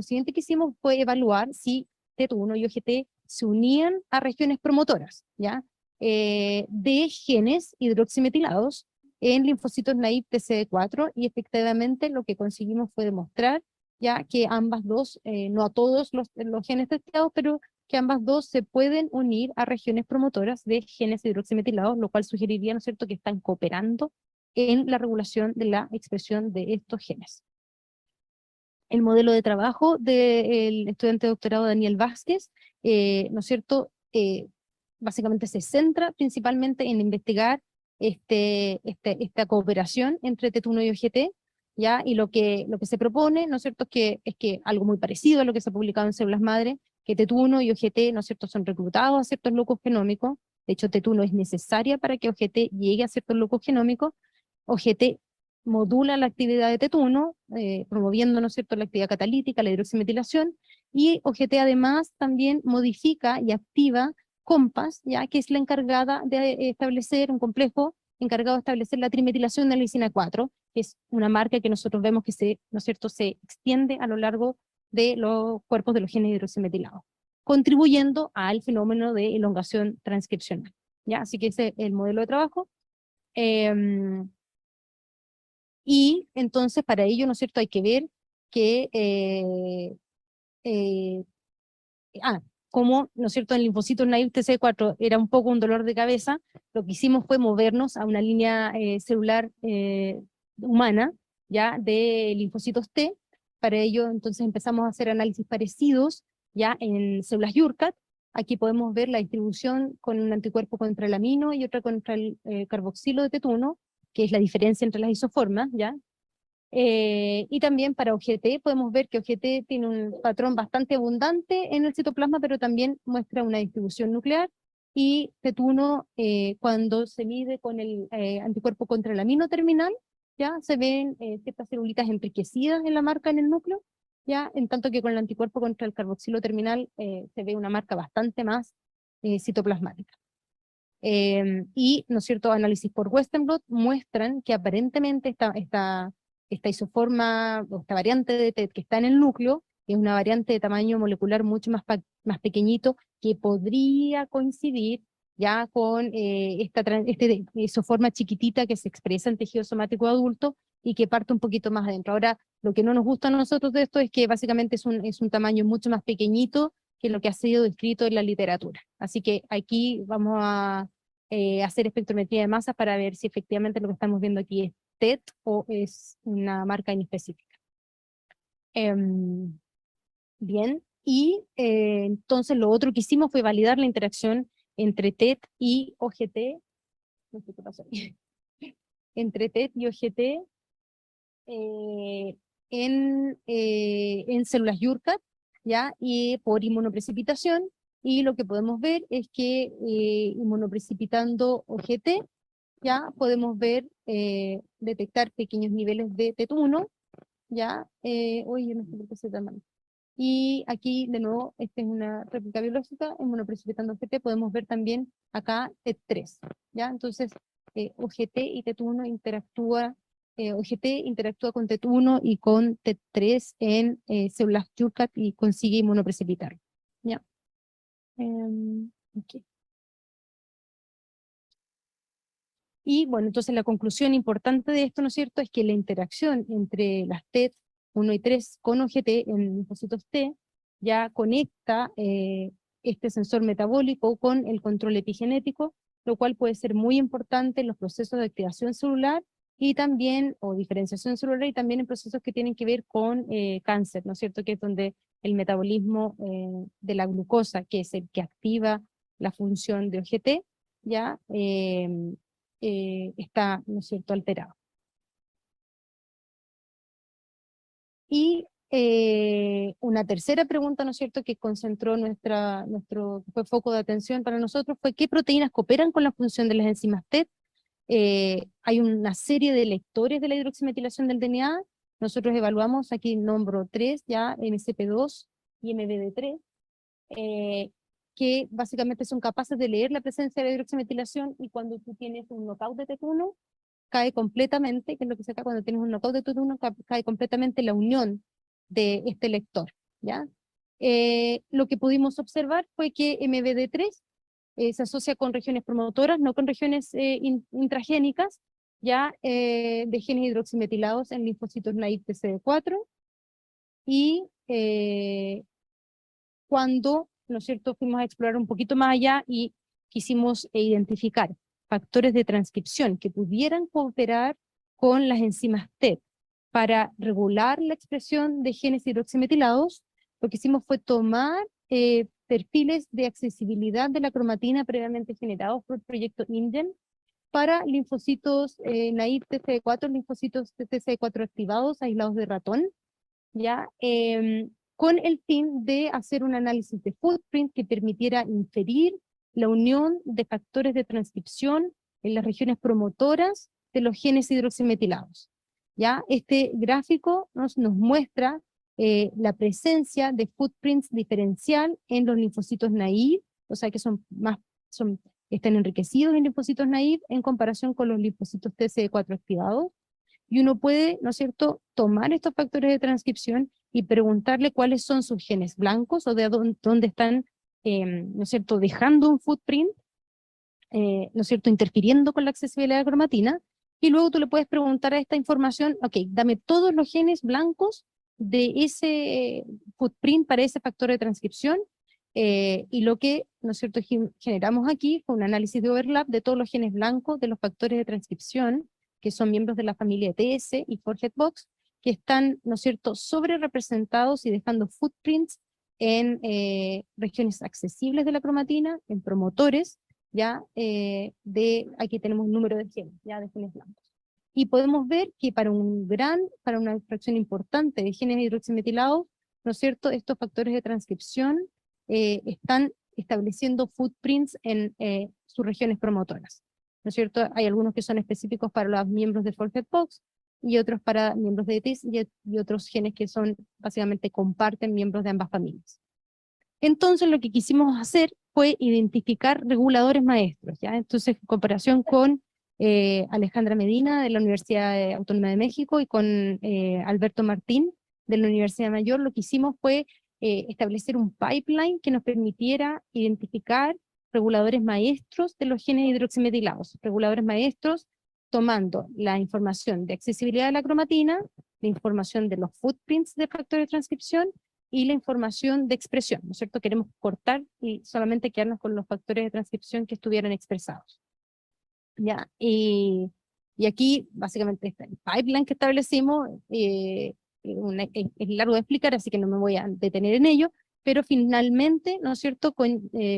siguiente que hicimos fue evaluar si TET1 y OGT se unían a regiones promotoras, ¿ya? De genes hidroximetilados en linfocitos naive TCD4, y efectivamente lo que conseguimos fue demostrar ya que ambas dos, no a todos los genes testeados, pero que ambas dos se pueden unir a regiones promotoras de genes hidroximetilados, lo cual sugeriría, ¿no es cierto?, que están cooperando en la regulación de la expresión de estos genes. El modelo de trabajo del estudiante de doctorado Daniel Vázquez, ¿no es cierto?, básicamente se centra principalmente en investigar esta cooperación entre TET1 y OGT, ¿ya? Y lo que se propone, ¿no es cierto?, es que algo muy parecido a lo que se ha publicado en Células Madre, que TET1 y OGT, ¿no es cierto?, son reclutados a ciertos locos genómicos. De hecho, TET1 es necesaria para que OGT llegue a ciertos locos genómicos. OGT modula la actividad de TET1, promoviendo, ¿no es cierto?, la actividad catalítica, la hidroximetilación, y OGT además también modifica y activa COMPAS, ya que es la encargada de establecer un complejo encargado de establecer la trimetilación de la lisina 4, que es una marca que nosotros vemos que se, ¿no es cierto?, se extiende a lo largo de los cuerpos de los genes hidroximetilados, contribuyendo al fenómeno de elongación transcripcional, ¿ya? Así que ese es el modelo de trabajo. Y entonces para ello, ¿no es cierto?, hay que ver que, eh, como, ¿no es cierto?, en linfocitos naive TCD4 era un poco un dolor de cabeza, lo que hicimos fue movernos a una línea celular humana, ya, de linfocitos T. Para ello, entonces empezamos a hacer análisis parecidos, ya, en células URCAT. Aquí podemos ver la distribución con un anticuerpo contra el amino y otra contra el carboxilo de TET1, que es la diferencia entre las isoformas, ¿ya? Y también para OGT podemos ver que OGT tiene un patrón bastante abundante en el citoplasma, pero también muestra una distribución nuclear, y TET1 cuando se mide con el anticuerpo contra el amino terminal, ya se ven ciertas celulitas enriquecidas en la marca en el núcleo, ya, en tanto que con el anticuerpo contra el carboxilo terminal se ve una marca bastante más citoplasmática. Y, ¿no es cierto?, análisis por Western blot muestran que aparentemente esta isoforma, o esta variante de TET que está en el núcleo, es una variante de tamaño molecular mucho más pequeñito, que podría coincidir ya con esta isoforma chiquitita que se expresa en tejido somático adulto y que parte un poquito más adentro. Ahora, lo que no nos gusta a nosotros de esto es que básicamente es un tamaño mucho más pequeñito que lo que ha sido descrito en la literatura. Así que aquí vamos a hacer espectrometría de masas para ver si efectivamente lo que estamos viendo aquí es TET o es una marca inespecífica. Bien, y entonces lo otro que hicimos fue validar la interacción entre TET y OGT, no sé qué pasó ahí, entre TET y OGT en células URCAT, ¿ya? Y por inmunoprecipitación, y lo que podemos ver es que inmunoprecipitando OGT, ya podemos ver, detectar pequeños niveles de TET1, ya, oye, no sé por qué se llama. Y aquí, de nuevo, esta es una réplica biológica, inmunoprecipitando OGT, podemos ver también acá TET3, ya, entonces OGT y TET1 interactúan OGT interactúa con TET1 y con TET3 en células Jurkat y consigue inmunoprecipitar. ¿Ya? Ok. Y bueno, entonces la conclusión importante de esto, ¿no es cierto?, es que la interacción entre las TET1 y 3 con OGT en linfocitos T ya conecta este sensor metabólico con el control epigenético, lo cual puede ser muy importante en los procesos de activación celular y también, o diferenciación celular, y también en procesos que tienen que ver con cáncer, ¿no es cierto?, que es donde el metabolismo de la glucosa, que es el que activa la función de OGT, ya está, ¿no es cierto?, alterado. Y una tercera pregunta, ¿no es cierto?, que concentró nuestro fue foco de atención para nosotros fue ¿qué proteínas cooperan con la función de las enzimas TET? Hay una serie de lectores de la hidroximetilación del DNA. Nosotros evaluamos, aquí nombro 3, ya MCP2 y MBD3, que básicamente son capaces de leer la presencia de la hidroximetilación, y cuando tú tienes un knockout de TET1, cae completamente, que es lo que se cae cuando tienes un knockout de TET1, cae completamente la unión de este lector, ¿ya? Lo que pudimos observar fue que MBD3 se asocia con regiones promotoras, no con regiones intragénicas, ya de genes hidroximetilados en linfocitos naive TCD4, y cuando, ¿no es cierto?, fuimos a explorar un poquito más allá y quisimos identificar factores de transcripción que pudieran cooperar con las enzimas TET para regular la expresión de genes hidroximetilados, lo que hicimos fue tomar perfiles de accesibilidad de la cromatina previamente generados por el proyecto INDEN para linfocitos naive TCD4, linfocitos TCD4 activados, aislados de ratón, ¿ya? Con el fin de hacer un análisis de footprint que permitiera inferir la unión de factores de transcripción en las regiones promotoras de los genes hidroximetilados. ¿Ya? Este gráfico nos muestra la presencia de footprints diferencial en los linfocitos naive, o sea que están enriquecidos en linfocitos naive en comparación con los linfocitos TCD4 activados, y uno puede, ¿no es cierto?, tomar estos factores de transcripción y preguntarle cuáles son sus genes blancos o de dónde están, ¿no es cierto?, dejando un footprint, ¿no es cierto?, interfiriendo con la accesibilidad de cromatina, y luego tú le puedes preguntar a esta información, ok, dame todos los genes blancos de ese footprint para ese factor de transcripción, y lo que, ¿no es cierto?, generamos aquí fue un análisis de overlap de todos los genes blancos de los factores de transcripción que son miembros de la familia TS y Forget Box, que están, ¿no es cierto?, sobre representados y dejando footprints en regiones accesibles de la cromatina, en promotores, ya aquí tenemos un número de genes, ya de genes blancos. Y podemos ver que para una fracción importante de genes hidroximetilados, ¿no es cierto?, estos factores de transcripción están estableciendo footprints en sus regiones promotoras, ¿no es cierto? Hay algunos que son específicos para los miembros de Forget Box y otros para miembros de ETIS y otros genes que son, básicamente comparten miembros de ambas familias. Entonces lo que quisimos hacer fue identificar reguladores maestros, ¿ya? Entonces en comparación con Alejandra Medina de la Universidad Autónoma de México y con Alberto Martín de la Universidad Mayor, lo que hicimos fue establecer un pipeline que nos permitiera identificar reguladores maestros de los genes hidroximetilados, reguladores maestros tomando la información de accesibilidad de la cromatina, la información de los footprints de factores de transcripción y la información de expresión, ¿no es cierto? Queremos cortar y solamente quedarnos con los factores de transcripción que estuvieran expresados. ¿Ya? Y aquí básicamente está el pipeline que establecimos, es largo de explicar, así que no me voy a detener en ello, pero finalmente, ¿no es cierto?,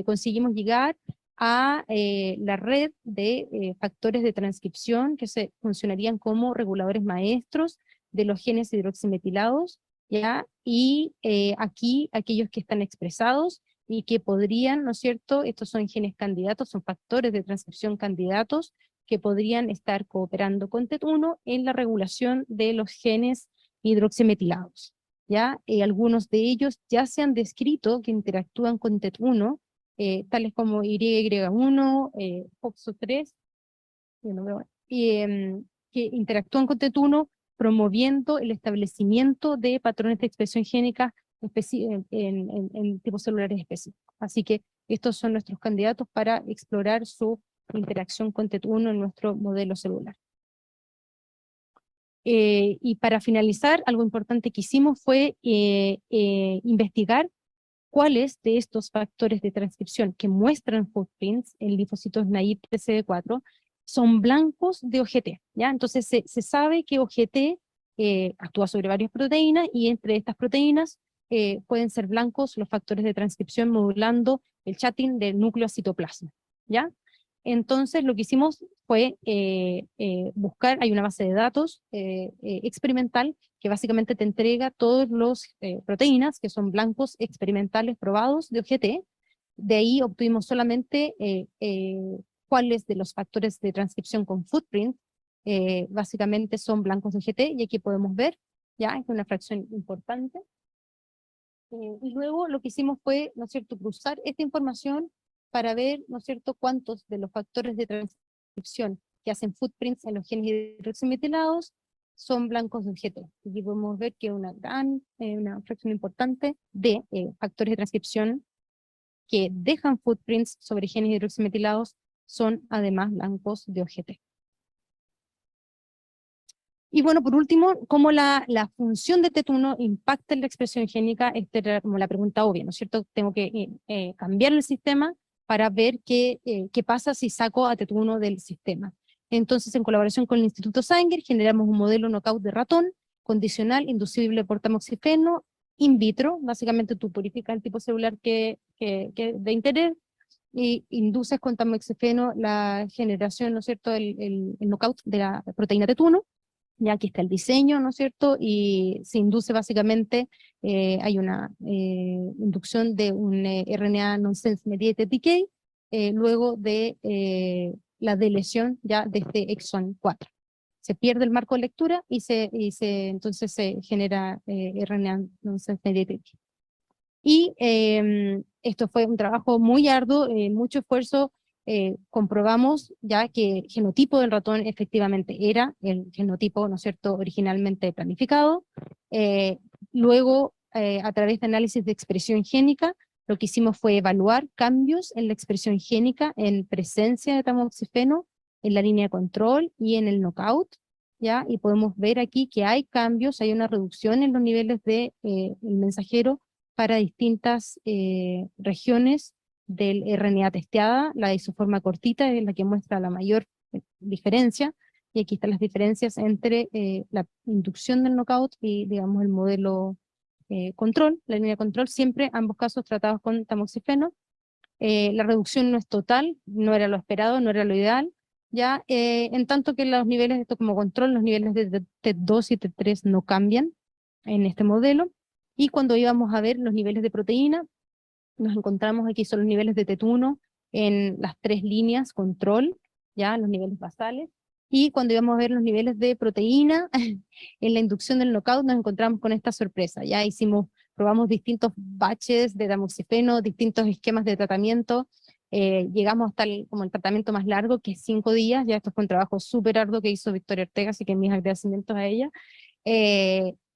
conseguimos llegar a la red de factores de transcripción que funcionarían como reguladores maestros de los genes hidroximetilados, ¿ya? Y aquí aquellos que están expresados y que podrían, ¿no es cierto?, estos son genes candidatos, son factores de transcripción candidatos que podrían estar cooperando con TET1 en la regulación de los genes hidroximetilados, ¿ya? Algunos de ellos ya se han descrito que interactúan con TET1, tales como YY1, FOXO3, y que interactúan con TET1 promoviendo el establecimiento de patrones de expresión génica en tipos celulares específicos. Así que estos son nuestros candidatos para explorar su interacción con TET1 en nuestro modelo celular. Y para finalizar, algo importante que hicimos fue investigar cuáles de estos factores de transcripción que muestran footprints en linfocitos naive CD4 son blancos de OGT, ¿ya? Entonces se sabe que OGT actúa sobre varias proteínas, y entre estas proteínas pueden ser blancos los factores de transcripción modulando el chatting del núcleo citoplasma, ¿ya? Entonces lo que hicimos fue buscar, hay una base de datos experimental que básicamente te entrega todos los proteínas que son blancos experimentales probados de OGT. De ahí obtuvimos solamente cuáles de los factores de transcripción con footprint básicamente son blancos de OGT, y aquí podemos ver, ya es una fracción importante. Y luego lo que hicimos fue, ¿no es cierto?, cruzar esta información para ver, ¿no es cierto?, cuántos de los factores de transcripción que hacen footprints en los genes hidroximetilados son blancos de OGT. Aquí podemos ver que una fracción importante de factores de transcripción que dejan footprints sobre genes hidroximetilados son además blancos de OGT. Y bueno, por último, cómo la función de TET1 impacta en la expresión génica. Esta era como la pregunta obvia, ¿no es cierto? Tengo que cambiar el sistema para ver qué pasa si saco a TET1 del sistema. Entonces, en colaboración con el Instituto Sanger, generamos un modelo knockout de ratón, condicional, inducible por tamoxifeno, in vitro. Básicamente tú purificas el tipo celular que de interés, y induces con tamoxifeno la generación, ¿no es cierto?, el knockout de la proteína TET1. Ya aquí está el diseño, ¿no es cierto? Y se induce básicamente, hay una inducción de un RNA nonsense mediated decay, luego de la deleción ya de este exon 4. Se pierde el marco de lectura y entonces se genera RNA nonsense mediated decay. Y esto fue un trabajo muy arduo, mucho esfuerzo. Comprobamos ya que el genotipo del ratón efectivamente era el genotipo, ¿no es cierto?, originalmente planificado. Luego, a través de análisis de expresión génica, lo que hicimos fue evaluar cambios en la expresión génica en presencia de tamoxifeno, en la línea de control y en el knockout, ¿ya? Y podemos ver aquí que hay cambios, hay una reducción en los niveles de el mensajero para distintas regiones del RNA testeada. La isoforma cortita es la que muestra la mayor diferencia, y aquí están las diferencias entre la inducción del knockout y, digamos, el modelo control, la línea de control, siempre ambos casos tratados con tamoxifeno. La reducción no es total, no era lo esperado, no era lo ideal, ya, en tanto que los niveles de esto como control, los niveles de TET2 y TET3 no cambian en este modelo. Y cuando íbamos a ver los niveles de proteína, nos encontramos aquí son los niveles de TET1 en las 3 líneas control, ya los niveles basales, y cuando íbamos a ver los niveles de proteína en la inducción del knockout nos encontramos con esta sorpresa. Ya probamos distintos batches de tamoxifeno, distintos esquemas de tratamiento, llegamos hasta como el tratamiento más largo, que es 5 días. Ya esto fue un trabajo súper arduo que hizo Victoria Ortega, así que mis agradecimientos a ella.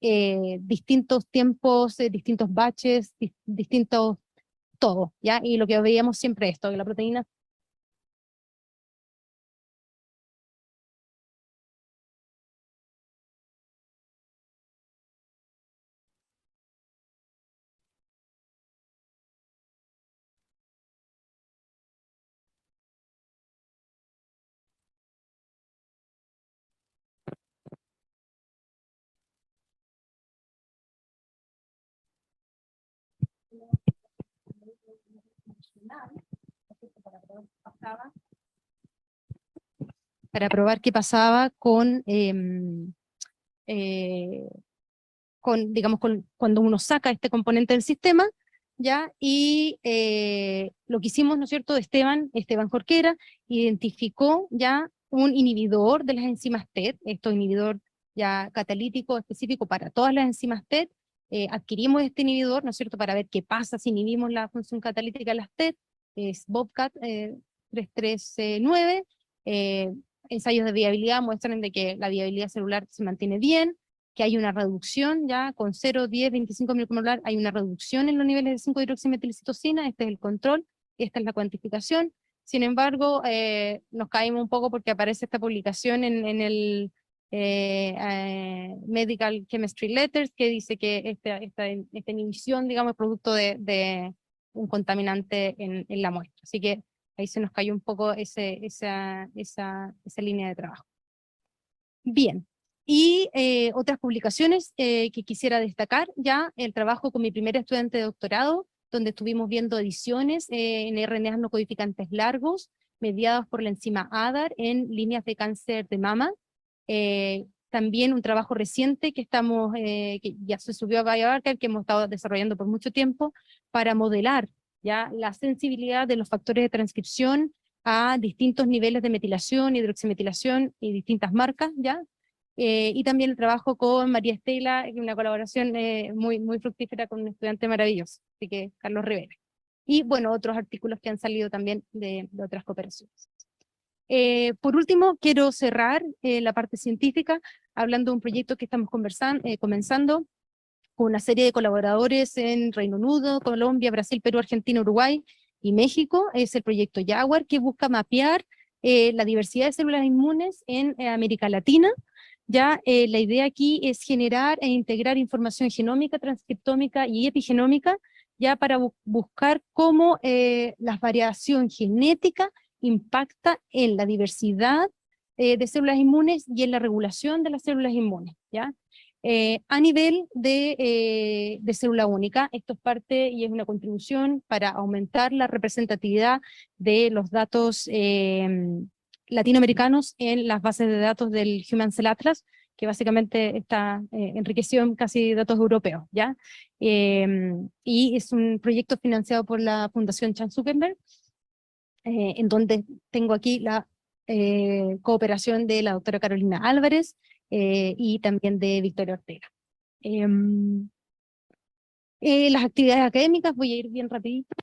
Distintos tiempos, distintos batches, distintos todo, ¿ya? Y lo que veíamos siempre esto, que la proteína para probar qué pasaba digamos, cuando uno saca este componente del sistema, ¿ya? Y lo que hicimos, ¿no es cierto?, Esteban Jorquera, identificó ya un inhibidor de las enzimas TET, inhibidor ya catalítico específico para todas las enzimas TET. Adquirimos este inhibidor, ¿no es cierto?, para ver qué pasa si inhibimos la función catalítica de las TET, es Bobcat 339, ensayos de viabilidad muestran de que la viabilidad celular se mantiene bien, que hay una reducción ya con 0, 10, 25 micromolar, hay una reducción en los niveles de 5-hidroximetilcitosina, este es el control, esta es la cuantificación. Sin embargo, nos caímos un poco porque aparece esta publicación en el Medical Chemistry Letters, que dice que esta inhibición, digamos, es producto de un contaminante en la muestra. Así que ahí se nos cayó un poco esa línea de trabajo. Bien, y otras publicaciones que quisiera destacar, ya el trabajo con mi primer estudiante de doctorado, donde estuvimos viendo ediciones en RNAs no codificantes largos, mediados por la enzima ADAR en líneas de cáncer de mama. También un trabajo reciente que que ya se subió a bioRxiv, que hemos estado desarrollando por mucho tiempo, para modelar ya la sensibilidad de los factores de transcripción a distintos niveles de metilación, hidroximetilación y distintas marcas, ¿ya? Y también el trabajo con María Estela, una colaboración muy fructífera con un estudiante maravilloso, así que Carlos Rivera. Y bueno, otros artículos que han salido también de otras cooperaciones. Por último, quiero cerrar la parte científica hablando de un proyecto que estamos comenzando con una serie de colaboradores en Reino Unido, Colombia, Brasil, Perú, Argentina, Uruguay y México. Es el proyecto Jaguar, que busca mapear la diversidad de células inmunes en América Latina. Ya la idea aquí es generar e integrar información genómica, transcriptómica y epigenómica, ya para buscar cómo la variación genética impacta en la diversidad de células inmunes y en la regulación de las células inmunes, ¿ya? A nivel de célula única, esto es parte y es una contribución para aumentar la representatividad de los datos latinoamericanos en las bases de datos del Human Cell Atlas, que básicamente está enriquecido en casi datos europeos, ¿ya? Y es un proyecto financiado por la Fundación Chan Zuckerberg, en donde tengo aquí la cooperación de la doctora Carolina Álvarez y también de Victoria Ortega. Las actividades académicas, voy a ir bien rapidito.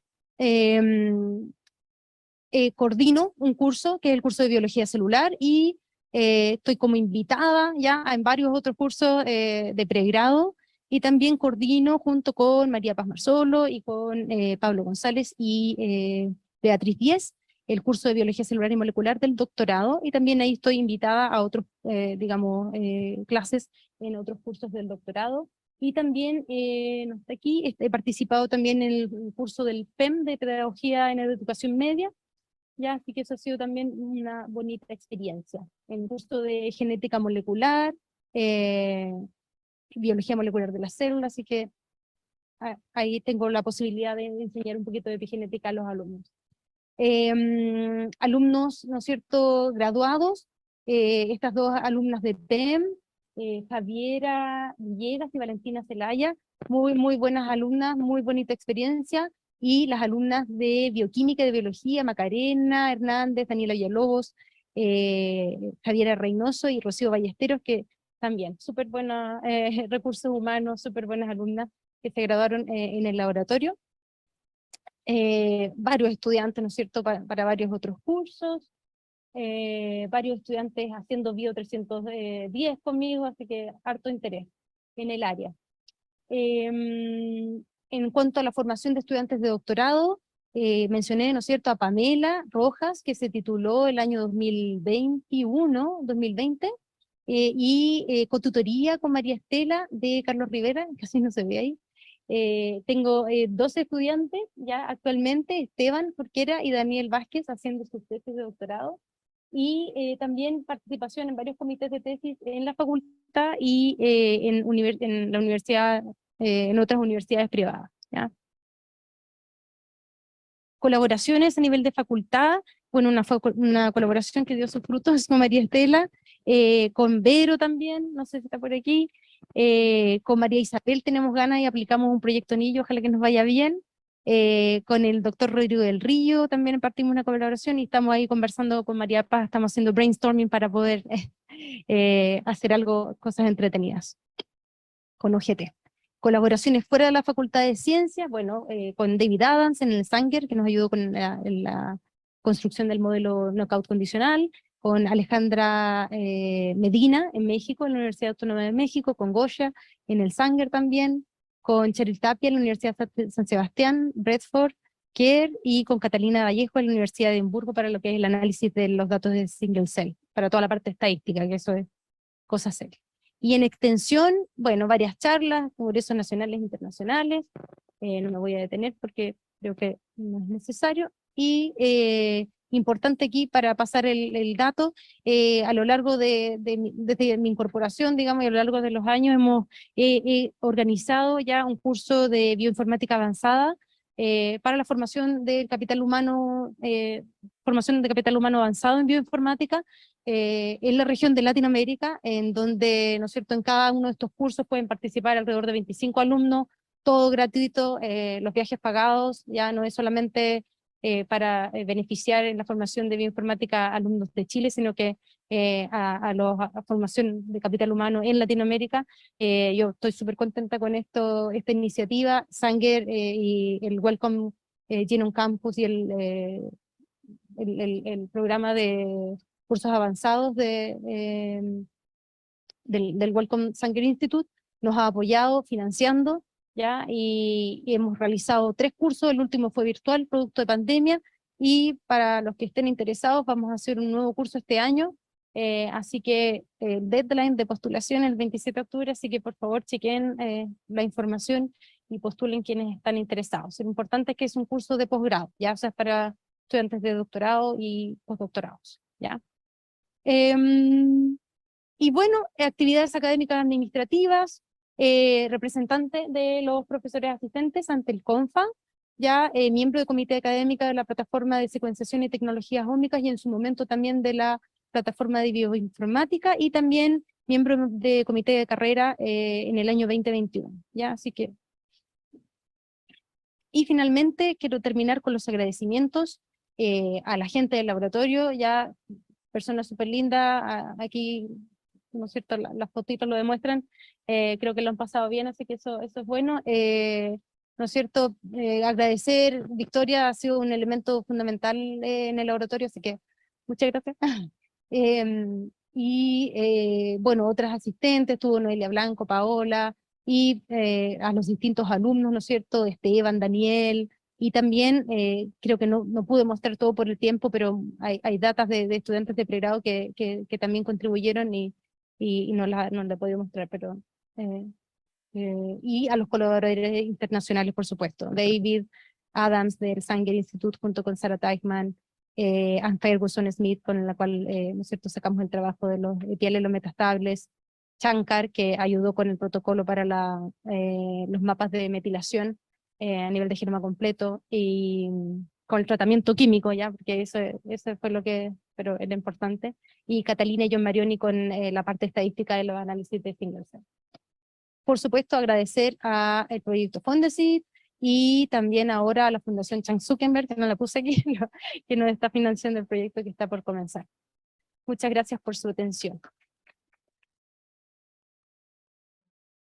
Coordino un curso, que es el curso de biología celular, y estoy como invitada ya en varios otros cursos de pregrado, y también coordino junto con María Paz Marzolo y con Pablo González y Beatriz Díez, el curso de biología celular y molecular del doctorado, y también ahí estoy invitada a otros, digamos, clases en otros cursos del doctorado. Y también, no está aquí, he participado también en el curso del PEM de Pedagogía en Educación Media, ya, así que eso ha sido también una bonita experiencia. En curso de genética molecular, biología molecular de las células, así que ahí tengo la posibilidad de enseñar un poquito de epigenética a los alumnos. Alumnos, ¿no es cierto?, graduados, estas dos alumnas de PEM, Javiera Villegas y Valentina Zelaya, muy buenas alumnas, muy bonita experiencia, y las alumnas de Bioquímica y de Biología, Macarena Hernández, Daniela Villalobos, Javiera Reynoso y Rocío Ballesteros, que también, súper buenos recursos humanos, súper buenas alumnas que se graduaron en el laboratorio. Varios estudiantes, ¿no es cierto?, para varios otros cursos, varios estudiantes haciendo Bio 310 conmigo, así que harto interés en el área. En cuanto a la formación de estudiantes de doctorado, mencioné, ¿no es cierto?, a Pamela Rojas, que se tituló el año 2020, cotutoría con María Estela de Carlos Rivera, casi no se ve ahí. Tengo 12 estudiantes ya actualmente, Esteban Jorquera y Daniel Vázquez haciendo sus tesis de doctorado, y también participación en varios comités de tesis en la facultad y en la universidad, en otras universidades privadas, ¿ya? Colaboraciones a nivel de facultad, bueno, una colaboración que dio sus frutos con María Estela, con Vero también, no sé si está por aquí, con María Isabel tenemos ganas y aplicamos un proyecto anillo, ojalá que nos vaya bien. Con el doctor Rodrigo del Río también partimos una colaboración y estamos ahí conversando con María Paz, estamos haciendo brainstorming para poder hacer algo, cosas entretenidas con OGT. Colaboraciones fuera de la Facultad de Ciencias, bueno, con David Adams en el Sanger, que nos ayudó con la construcción del modelo knockout condicional, con Alejandra Medina en México, en la Universidad Autónoma de México, con Goya en el Sanger también, con Cheryl Tapia en la Universidad San Sebastián, Bradford, Kerr, y con Catalina Vallejo en la Universidad de Edimburgo para lo que es el análisis de los datos de single cell, para toda la parte estadística, que eso es cosa seria. Y en extensión, bueno, varias charlas, congresos nacionales e internacionales, no me voy a detener porque creo que no es necesario, y importante aquí para pasar el dato, a lo largo desde mi incorporación, digamos, y a lo largo de los años hemos organizado ya un curso de bioinformática avanzada para la formación del capital humano, formación de capital humano avanzado en bioinformática, en la región de Latinoamérica, en donde, ¿no es cierto?, en cada uno de estos cursos pueden participar alrededor de 25 alumnos, todo gratuito, los viajes pagados, ya no es solamente para beneficiar en la formación de bioinformática a alumnos de Chile, sino que a formación de capital humano en Latinoamérica. Yo estoy súper contenta con esta iniciativa. Sanger y el Welcome Genome Campus y el programa de cursos avanzados del Welcome Sanger Institute nos ha apoyado financiando, ¿ya? Y hemos realizado 3 cursos, el último fue virtual, producto de pandemia, y para los que estén interesados vamos a hacer un nuevo curso este año, así que el deadline de postulación es el 27 de octubre, así que por favor chequen la información y postulen quienes están interesados. Lo importante es que es un curso de posgrado, ya, o sea, es para estudiantes de doctorado y postdoctorados, ¿ya? Y bueno, actividades académicas administrativas, representante de los profesores asistentes ante el CONFA, ya miembro de comité académico de la plataforma de secuenciación y tecnologías ómicas y en su momento también de la plataforma de bioinformática y también miembro de comité de carrera en el año 2021, ya, así que. Y finalmente quiero terminar con los agradecimientos a la gente del laboratorio, ya personas súper lindas, aquí, ¿no es cierto?, las fotitos lo demuestran, creo que lo han pasado bien, así que eso es bueno. ¿No es cierto? Agradecer, Victoria ha sido un elemento fundamental en el laboratorio, así que muchas gracias. Bueno, otras asistentes, estuvo Noelia Blanco, Paola, y a los distintos alumnos, ¿no es cierto?, Esteban, Daniel, y también creo que no pude mostrar todo por el tiempo, pero hay datas de estudiantes de pregrado que también contribuyeron y no la he podido mostrar, pero y a los colaboradores internacionales, por supuesto, David Adams del Sanger Institute junto con Sarah Teichmann, Anne Ferguson Smith, con la cual, ¿no es cierto?, sacamos el trabajo de los ETL, los metastables, Shankar, que ayudó con el protocolo para los mapas de metilación a nivel de genoma completo, y con el tratamiento químico, ya, porque eso fue lo que, pero era importante, y Catalina y John Marioni con la parte estadística de los análisis de single cell. Por supuesto, agradecer al proyecto Fondesit y también ahora a la Fundación Chan Zuckerberg, que no la puse aquí, que nos está financiando el proyecto que está por comenzar. Muchas gracias por su atención.